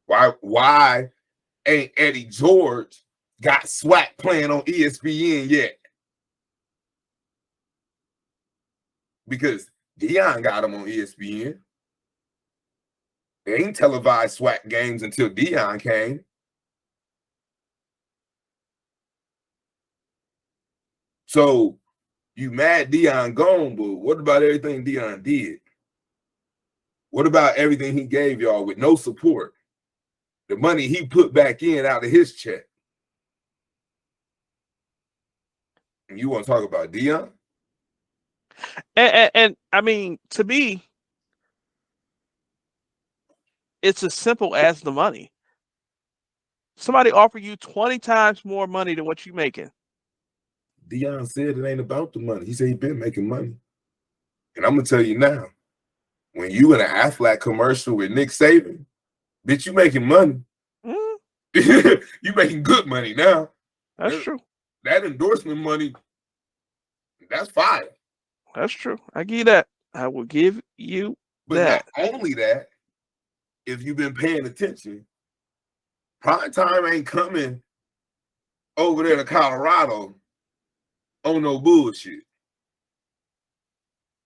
Why ain't Eddie George got SWAC playing on ESPN yet? Because Deion got him on ESPN. They ain't televised SWAC games until Deion came. So you mad Deion gone, but what about everything Deion did? What about everything he gave y'all with no support? The money he put back in out of his check. And you want to talk about Deion? And I mean, to me, it's as simple as the money. Somebody offer you 20 times more money than what you making. Deion said it ain't about the money. He said he been making money. And I'm going to tell you now, when you in an Aflac commercial with Nick Saban, bitch, you making money. You making good money now. That's true. That endorsement money, that's fire. That's true. I give you that. I will give you that. But not only that, if you've been paying attention, prime time ain't coming over there to Colorado on no bullshit.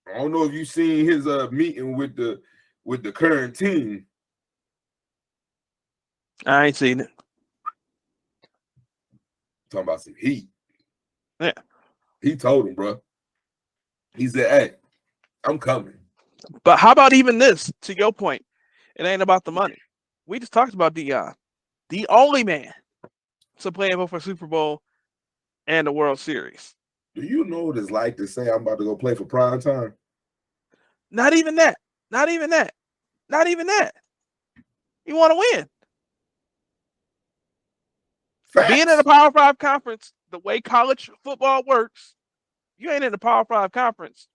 I don't know if you seen his meeting with the current team. I ain't seen it. Talking about some heat. Yeah. He told him, bro. He said, hey, I'm coming. But how about even this? To your point, it ain't about the money. We just talked about Deion, the only man to play for Super Bowl and the World Series. Do you know what it's like to say I'm about to go play for prime time? Not even that. Not even that. Not even that. You want to win. Facts. Being in a Power 5 conference, the way college football works, you ain't in the Power 5 conference.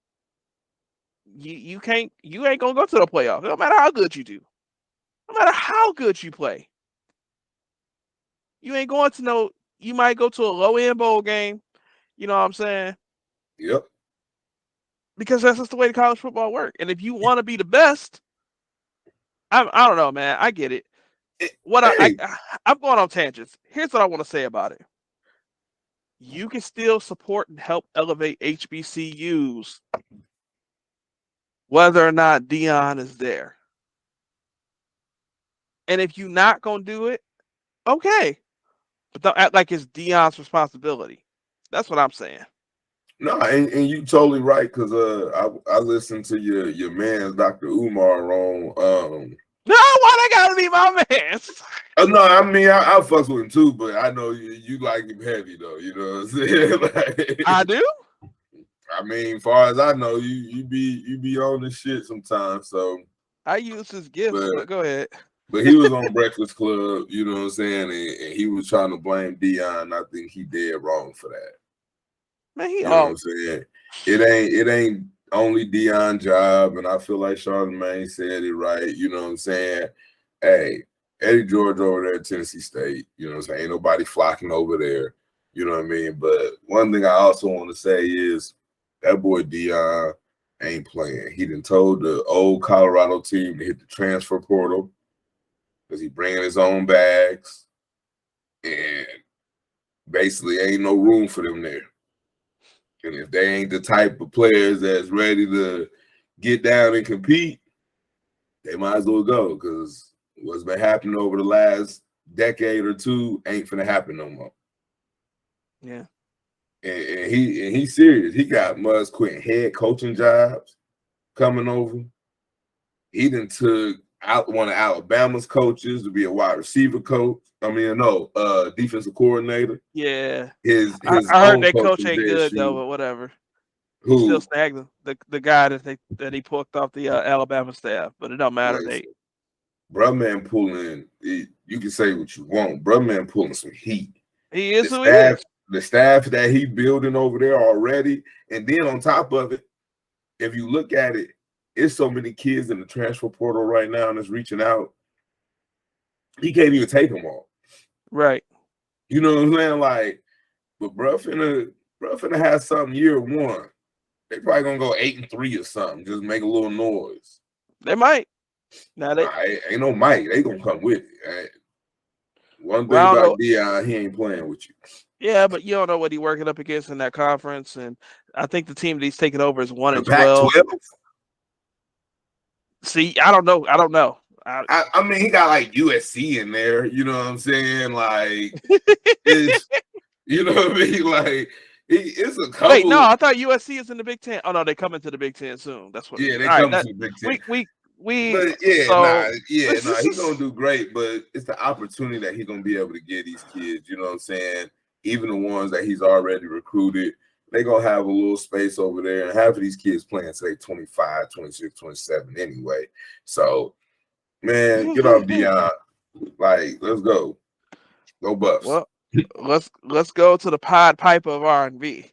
You ain't gonna go to the playoffs. No matter how good you do. No matter how good you play. You ain't going to you might go to a low-end bowl game. You know what I'm saying? Yep. Because that's just the way the college football works. And if you want to be the best, I don't know, man. I get it. I'm going on tangents. Here's what I want to say about it. You can still support and help elevate HBCUs whether or not Deion is there. And if you're not going to do it, okay. but don't act like it's Deion's responsibility. That's what I'm saying. No, and you totally right, because I listened to your man Dr. Umar on No, why they gotta be my man? no, I mean I fucks with him too, but I know you like him heavy though, you know what I'm saying? Like, I do. I mean, far as I know, you be on the shit sometimes, so I use his gifts, but but go ahead. but he was on Breakfast Club, you know what I'm saying, and he was trying to blame Deion. I think he did wrong for that. Man, he You know what all I'm saying? It ain't only Deion's job, and I feel like Charlamagne said it right. You know what I'm saying? Hey, Eddie George over there at Tennessee State. You know what I'm saying? Ain't nobody flocking over there. You know what I mean? But one thing I also want to say is that boy Deion ain't playing. He done told the old Colorado team to hit the transfer portal because he bringing his own bags, and basically ain't no room for them there. And if they ain't the type of players that's ready to get down and compete, they might as well go, because what's been happening over the last decade or two ain't finna happen no more. yeah. And he's serious. He got must quit head coaching jobs coming over. He done took out one of Alabama's coaches to be a wide receiver coach. I mean, no, defensive coordinator. Yeah. His I heard own that coach coach was ain't there. good though, Shoot. but whatever. He still Who? snagged him. The guy that he poked off the Alabama staff, but it don't matter. Listen, bruh man pulling, you can say what you want. Bruh man pulling some heat. He is The who he staff, is. the staff that he building over there already, and then on top of it, if you look at it, it's so many kids in the transfer portal right now and it's reaching out. He can't even take them all. Right. You know what I'm saying? Like, but bruh finna have something year one. They probably gonna go 8-3 or something. Just make a little noise. They might. Now they Ain't no might. They gonna come with it. One thing well, I don't about know. Deion, he ain't playing with you. Yeah, but you don't know what he's working up against in that conference, and I think the team that he's taking over is 1 The and 12. Pac-12. See, I don't know. I mean, he got like USC in there. You know what I'm saying? Like, it's, you know what I mean? Like, it's a couple. Wait, no, I thought USC is in the Big Ten. Oh no, they coming to the Big Ten soon. That's what. Yeah, they All right, come that to the Big Ten. we. But yeah, So he's gonna do great. But it's the opportunity that he's gonna be able to get these kids. You know what I'm saying? Even the ones that he's already recruited, they gonna have a little space over there. And half of these kids playing, say, 25, 26, 27 anyway. So, man, get off Deion. Like, let's go. Go Buffs. Well, let's go to the Pied Piper of R&B.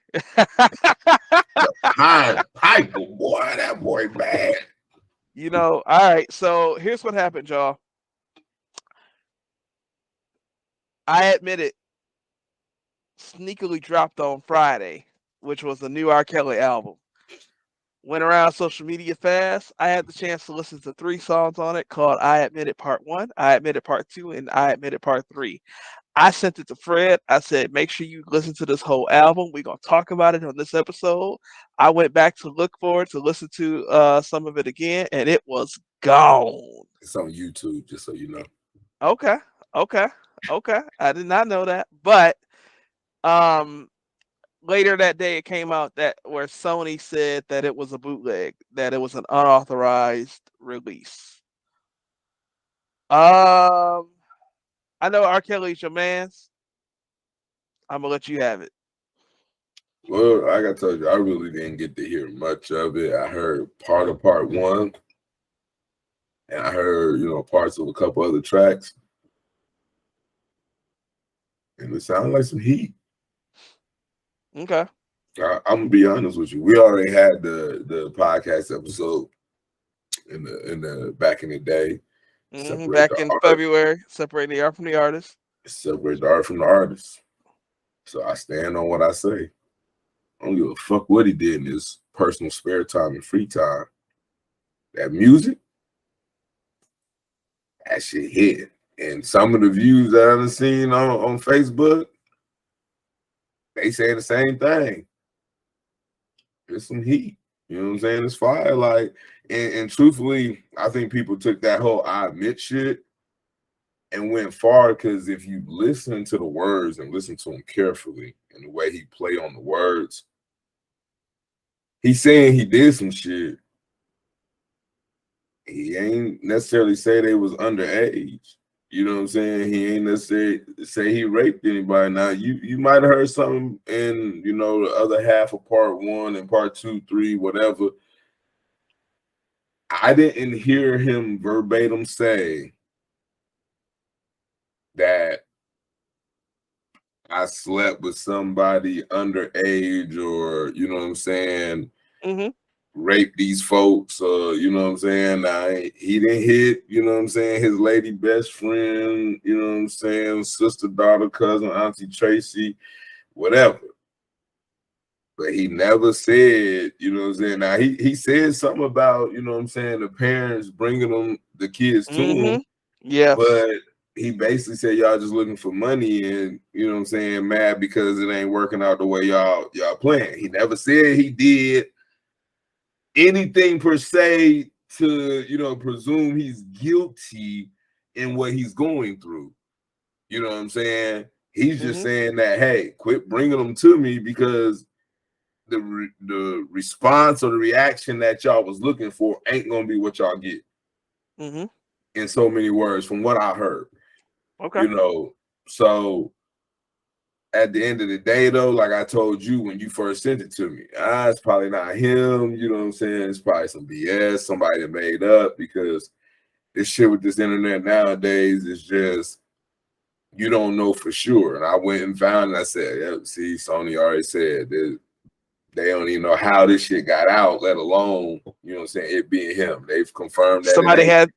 Pied Piper, boy, that boy bad. You know, all right. So here's what happened, y'all. I admit it. Sneakily dropped on Friday, which was the new R. Kelly album. Went around social media fast. I had the chance to listen to 3 songs on it called I Admit It Part 1, I Admit It Part 2, and I Admit It Part 3. I sent it to Fred. I said, make sure you listen to this whole album. We're going to talk about it on this episode. I went back to look for it, to listen to some of it again, and it was gone. It's on YouTube, just so you know. Okay. I did not know that. But later that day, it came out that where Sony said that it was a bootleg, that it was an unauthorized release. I know R. Kelly's your man's. I'm gonna let you have it. Well, like I told you, I really didn't get to hear much of it. I heard part of part 1, and I heard, parts of a couple other tracks. And it sounded like some heat. Okay. I'm gonna be honest with you. We already had the podcast episode in the back in the day. Back in February, separating the art from the artist. Separate the art from the artist. So I stand on what I say. I don't give a fuck what he did in his personal spare time and free time. That music, that shit hit. And some of the views that I've seen on Facebook, they say the same thing. It's some heat. You know what I'm saying? It's fire. Like, and truthfully, I think people took that whole I admit shit and went far, because if you listen to the words and listen to him carefully and the way he play on the words, he's saying he did some shit. He ain't necessarily say they was underage. You know what I'm saying? He ain't necessarily say he raped anybody. Now you might have heard something in, you know, the other half of part 1 and part 2, 3, whatever. I didn't hear him verbatim say that I slept with somebody underage, or, you know what I'm saying, rape these folks, you know what I'm saying. He didn't hit, you know what I'm saying, his lady best friend, you know what I'm saying, sister, daughter, cousin, auntie Tracy, whatever. But he never said, you know what I'm saying. Now he said something about, you know what I'm saying, the parents bringing them the kids to him. Yeah. But he basically said y'all just looking for money, and, you know what I'm saying, mad because it ain't working out the way y'all playing. He never said he did anything per se to, you know, presume he's guilty in what he's going through. You know what I'm saying? He's just saying that, hey, quit bringing them to me, because the response or the reaction that y'all was looking for ain't gonna be what y'all get. In so many words, from what I heard. Okay. You know, so at the end of the day, though, like I told you when you first sent it to me, it's probably not him. You know what I'm saying? It's probably some BS, somebody that made up, because this shit with this internet nowadays is just, you don't know for sure. And I went and found it. I said, yeah, see, Sony already said that they don't even know how this shit got out, let alone, you know what I'm saying, it being him. They've confirmed that somebody had.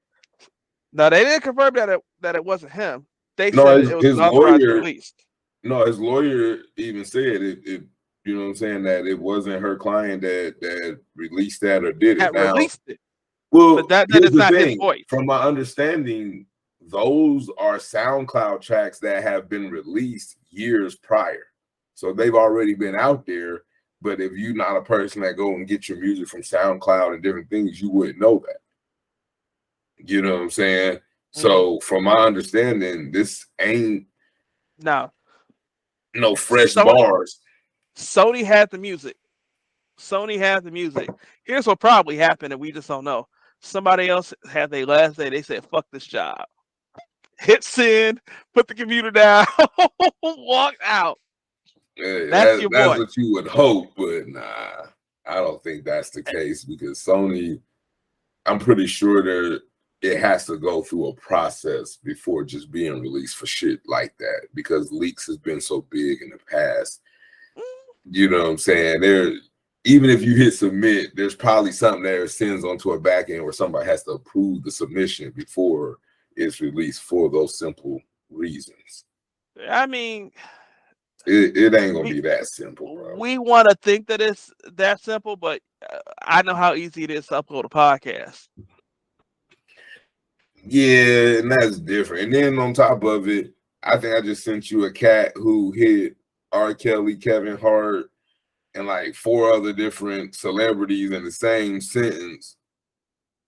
No, they didn't confirm that it wasn't him. They said it was his an authorized lawyer. release. No, his lawyer even said it. You know what I'm saying, that it wasn't her client that released that or did it. Now, Released it. Well, but that here's is the not his thing. voice. From my understanding, those are SoundCloud tracks that have been released years prior. So they've already been out there. But if you're not a person that go and get your music from SoundCloud and different things, you wouldn't know that. You know what I'm saying? So from my understanding, this ain't no fresh bars. Sony had the music. Here's what probably happened, and we just don't know. Somebody else had their last day. They said, fuck this job. Hit send, put the computer down, walk out. That's what you would hope, but nah, I don't think that's the case, because Sony, I'm pretty sure it has to go through a process before just being released for shit like that, because leaks has been so big in the past. You know what I'm saying? Even if you hit submit, there's probably something that sends onto a back end where somebody has to approve the submission before it's released, for those simple reasons. I mean, it ain't gonna be that simple, bro. We want to think that it's that simple, but I know how easy it is to upload a podcast. Yeah, and that's different. And then on top of it, I think I just sent you a cat who hit R. Kelly, Kevin Hart, and like 4 other different celebrities in the same sentence.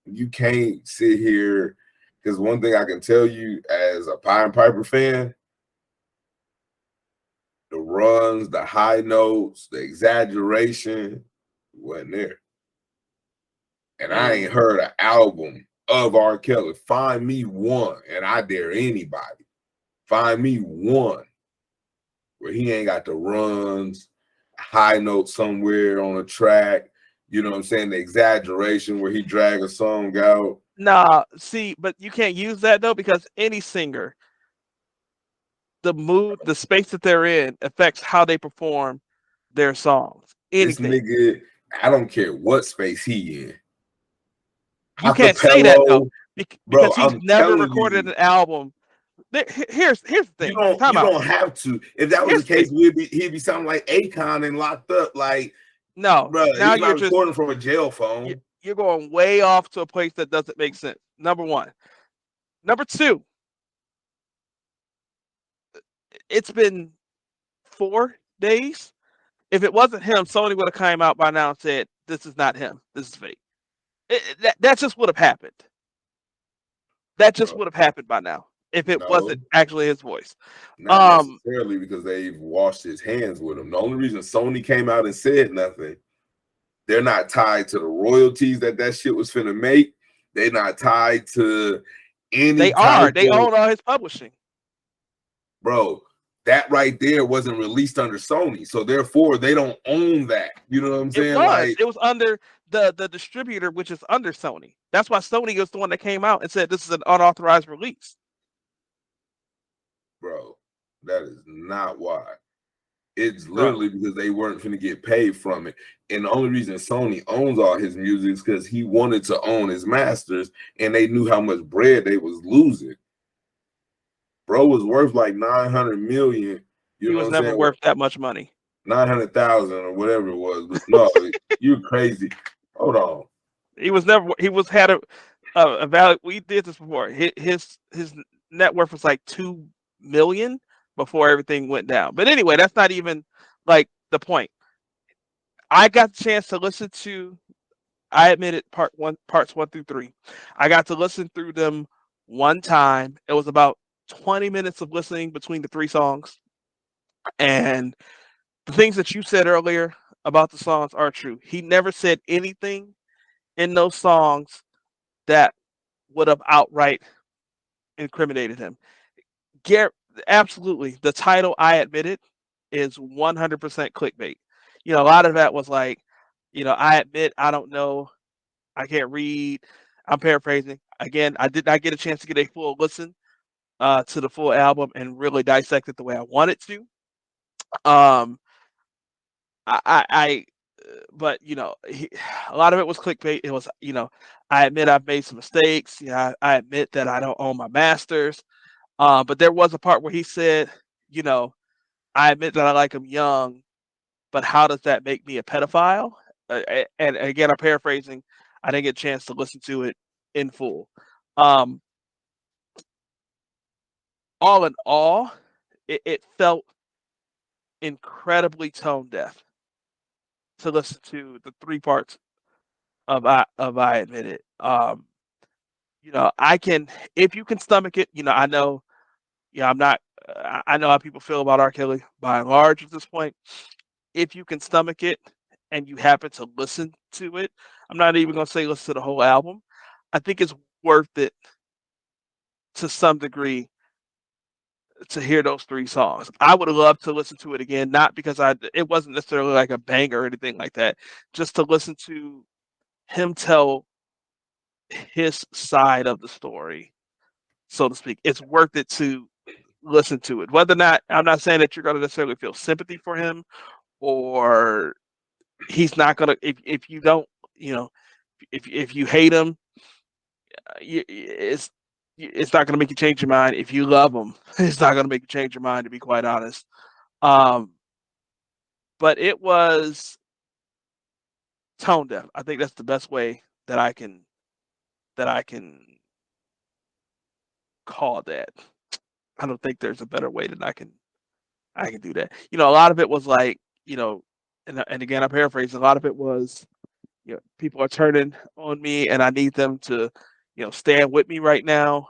You can't sit here, because one thing I can tell you as a Pied Piper fan, the runs, the high notes, the exaggeration wasn't there. And I ain't heard an album of R. Kelly. Find me one, and I dare anybody. Find me one where he ain't got the runs, high note somewhere on a track. You know what I'm saying? The exaggeration where he drag a song out. Nah, see, but you can't use that though, because any singer, the mood, the space that they're in affects how they perform their songs. Anything. This nigga, I don't care what space he in. You can't say that though, because he's never recorded an album. Here's the thing. You don't have to. If that was the case, he'd be sounding like Akon and locked up. Like, no, bro, now he's not recording from a jail phone. You're going way off to a place that doesn't make sense. Number one. Number two. It's been 4 days. If it wasn't him, Sony would have come out by now and said, "This is not him. This is fake." That just would have happened. That just would have happened by now. if it No, wasn't actually his voice. not necessarily, because they've washed his hands with him. The only reason Sony came out and said nothing, they're not tied to the royalties that shit was finna make. They're not tied to any They type They of, own all his publishing. bro, that right there wasn't released under Sony, so therefore they don't own that. You know what I'm saying? It was under the distributor, which is under Sony. That's why Sony was the one that came out and said this is an unauthorized release. Bro, that is not why. It's literally because they weren't going to get paid from it. And the only reason Sony owns all his music is because he wanted to own his masters, and they knew how much bread they was losing. Bro was worth like 900 million. He was never worth that much money. 900,000 or whatever it was. But no, you're crazy. Hold on. He was never. He was had a value. We did this before. His net worth was like $2 million before everything went down. But anyway, that's not even like the point. I got the chance to listen to, I admit it, parts 1 through 3. I got to listen through them one time. It was about 20 minutes of listening between the 3 songs. And the things that you said earlier about the songs are true. He never said anything in those songs that would have outright incriminated him. Absolutely. The title, I Admit It, is 100% clickbait. You know, a lot of that was like, you know, I admit I don't know, I can't read. I'm paraphrasing. Again, I did not get a chance to get a full listen to the full album and really dissect it the way I wanted to. But you know, a lot of it was clickbait. It was, you know, I admit I've made some mistakes. You know, I admit that I don't own my masters. But there was a part where he said, you know, I admit that I like him young, but how does that make me a pedophile? And again, I'm paraphrasing. I didn't get a chance to listen to it in full. All in all, it felt incredibly tone deaf to listen to the 3 parts of I Admit It. You know, I can, if you can stomach it. You know, I know. Yeah, I'm not. I know how people feel about R. Kelly by and large at this point. If you can stomach it and you happen to listen to it, I'm not even going to say listen to the whole album. I think it's worth it to some degree to hear those 3 songs. I would have loved to listen to it again, not because it wasn't necessarily like a banger or anything like that, just to listen to him tell his side of the story, so to speak. It's worth it to listen to it. Whether or not, I'm not saying that you're going to necessarily feel sympathy for him, or he's not going to, if you don't, you know, if you hate him, it's not going to make you change your mind. If you love him, it's not going to make you change your mind, to be quite honest. But it was tone deaf. I think that's the best way that I can call that. I don't think there's a better way that I can do that. You know, a lot of it was like, you know, and again, I'm paraphrasing. A lot of it was, you know, people are turning on me, and I need them to, you know, stand with me right now.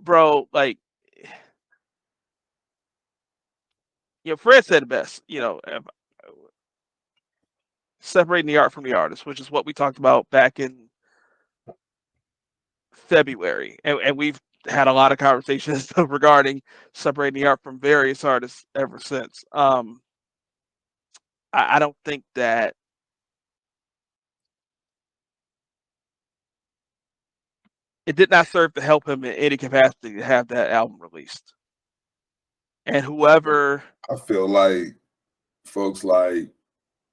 Bro, like, you know, Fred said it best. You know, separating the art from the artist, which is what we talked about back in February, and we've had a lot of conversations regarding separating the art from various artists ever since. I don't think that it did not serve to help him in any capacity to have that album released. And whoever, I feel like folks like,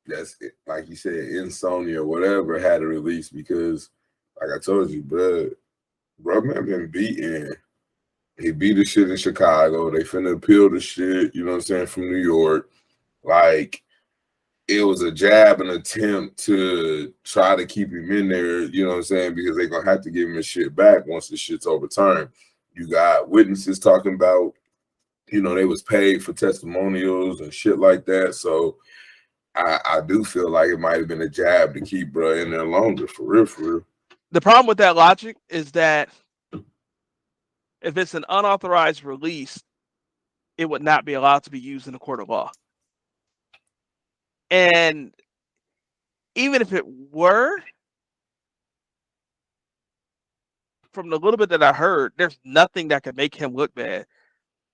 that's it, like you said, Insomnia or whatever, had a release because, like I told you, bro man been beaten. He beat the shit in Chicago. They finna appeal the shit, you know what I'm saying, from New York. Like, it was a jab, an attempt to try to keep him in there, you know what I'm saying, because they're gonna have to give him his shit back once the shit's overturned. You got witnesses talking about, you know, they was paid for testimonials and shit like that. So I do feel like it might have been a jab to keep bro in there longer, for real, for real. The problem with that logic is that if it's an unauthorized release, it would not be allowed to be used in a court of law. And even if it were, from the little bit that I heard, there's nothing that could make him look bad.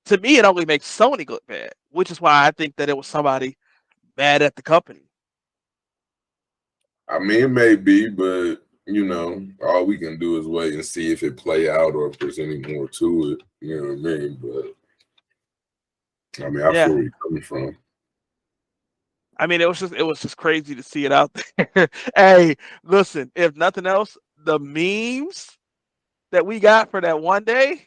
To me, it only makes Sony look bad, which is why I think that it was somebody mad at the company. I mean, it may be, but you know, all we can do is wait and see if it play out or if there's any more to it. You know what I mean? But I mean, I feel where you're coming from. I mean, it was just crazy to see it out there. Hey, listen, if nothing else, the memes that we got for that one day,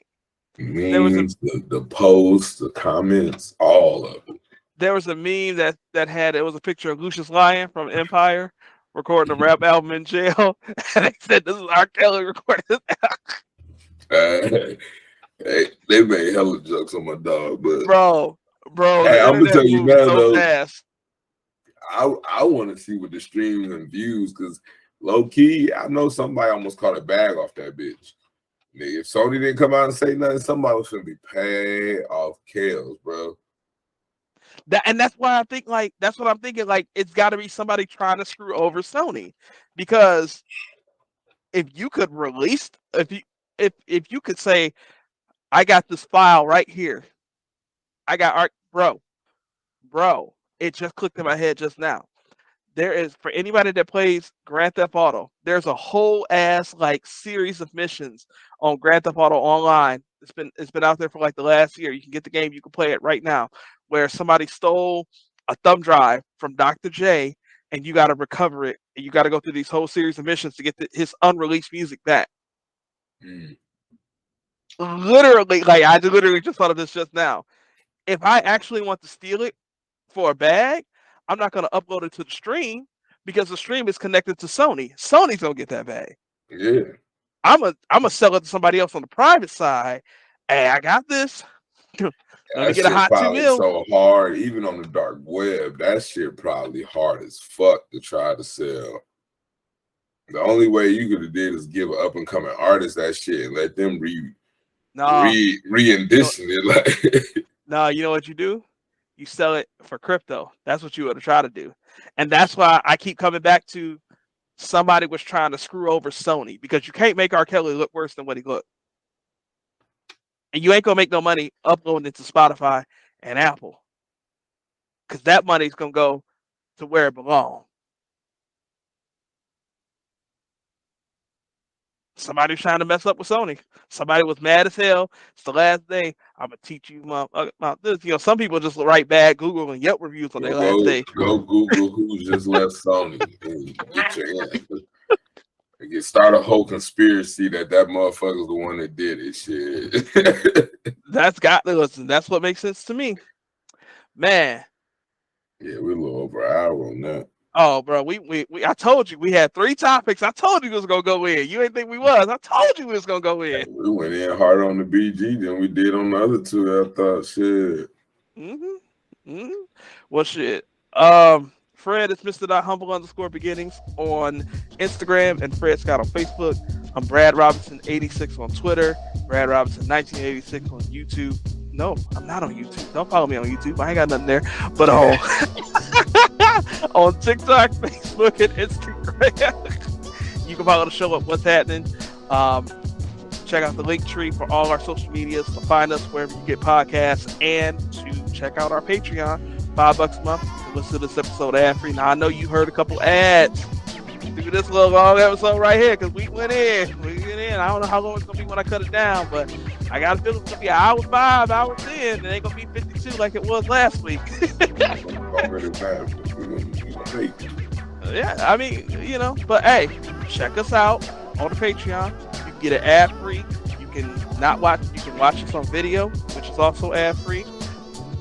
memes, the posts, the comments, all of it. There was a meme that had, it was a picture of Lucius Lyon from Empire recording a rap album in jail, and they said this is R. Kelly recording this album. Hey, they made hella jokes on my dog, but bro, hey, I'm gonna tell you now though. Fast. I want to see what the streams and views, because low key, I know somebody almost caught a bag off that bitch. If Sony didn't come out and say nothing, somebody was gonna be paid off Kales, bro. That's why I think, like, that's what I'm thinking. Like, it's got to be somebody trying to screw over Sony, because if you could release, if you could say, I got this file right here, I got art, bro. It just clicked in my head just now. There is, for anybody that plays Grand Theft Auto, there's a whole ass like series of missions on Grand Theft Auto Online. It's been out there for like the last year. You can get the game, you can play it right now, where somebody stole a thumb drive from Dr. J, and you got to recover it, and you got to go through these whole series of missions to get his unreleased music back. Literally, like, I literally just thought of this just now. If I actually want to steal it for a bag, I'm not going to upload it to the stream, because the stream is connected to Sony. Sony's going to get that bag. Yeah. I'm a sell it to somebody else on the private side. Hey, I got this. Let me get a hot $2 million. So hard, even on the dark web, that shit probably hard as fuck to try to sell. The only way you could have did is give an up and coming artist that shit and let them re-endition it. Like, no, you know what you do? You sell it for crypto. That's what you would have tried to do. And that's why I keep coming back to somebody was trying to screw over Sony, because you can't make R. Kelly look worse than what he looked. And you ain't going to make no money uploading it to Spotify and Apple, because that money's going to go to where it belongs. Somebody was trying to mess up with Sony. Somebody was mad as hell. It's the last day. I'm gonna teach you about this. You know, some people just write bad Google and Yelp reviews on their last day. Go Google who just left Sony and get your answer. Start a whole conspiracy that motherfucker's the one that did it. Shit. Listen. That's what makes sense to me, man. Yeah, we're a little over an hour on that. Oh, bro, I told you we had 3 topics. I told you we was gonna go in. You ain't think we was. I told you we was gonna go in. We went in harder on the BG than we did on the other 2. I thought, shit. Well, shit. Fred is Mr.Humble_beginnings on Instagram, and Fred Scott on Facebook. I'm Brad Robinson 86 on Twitter. Brad Robinson 1986 on YouTube. No, I'm not on YouTube. Don't follow me on YouTube. I ain't got nothing there. But on TikTok, Facebook, and Instagram, you can follow the show at What's Happening. Check out the link tree for all our social medias to find us wherever you get podcasts, and to check out our Patreon. $5 a month to listen to this episode ad-free. Now, I know you heard a couple ads through this little long episode right here, because we went in. I don't know how long it's going to be when I cut it down, but I got a feeling it's going to be hour 5, hour 10. It ain't going to be 52 like it was last week. Yeah, I mean, you know, but hey, check us out on the Patreon. You can get it ad-free. You can watch us on video, which is also ad-free.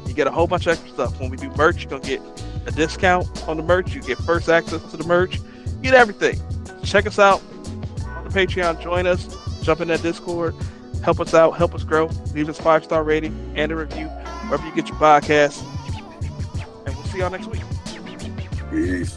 You get a whole bunch of extra stuff. When we do merch, you're going to get a discount on the merch. You get first access to the merch. You get everything. Check us out on the Patreon. Join us. Jump in that Discord. Help us out. Help us grow. Leave us 5-star rating and a review wherever you get your podcasts. And we'll see y'all next week. Peace.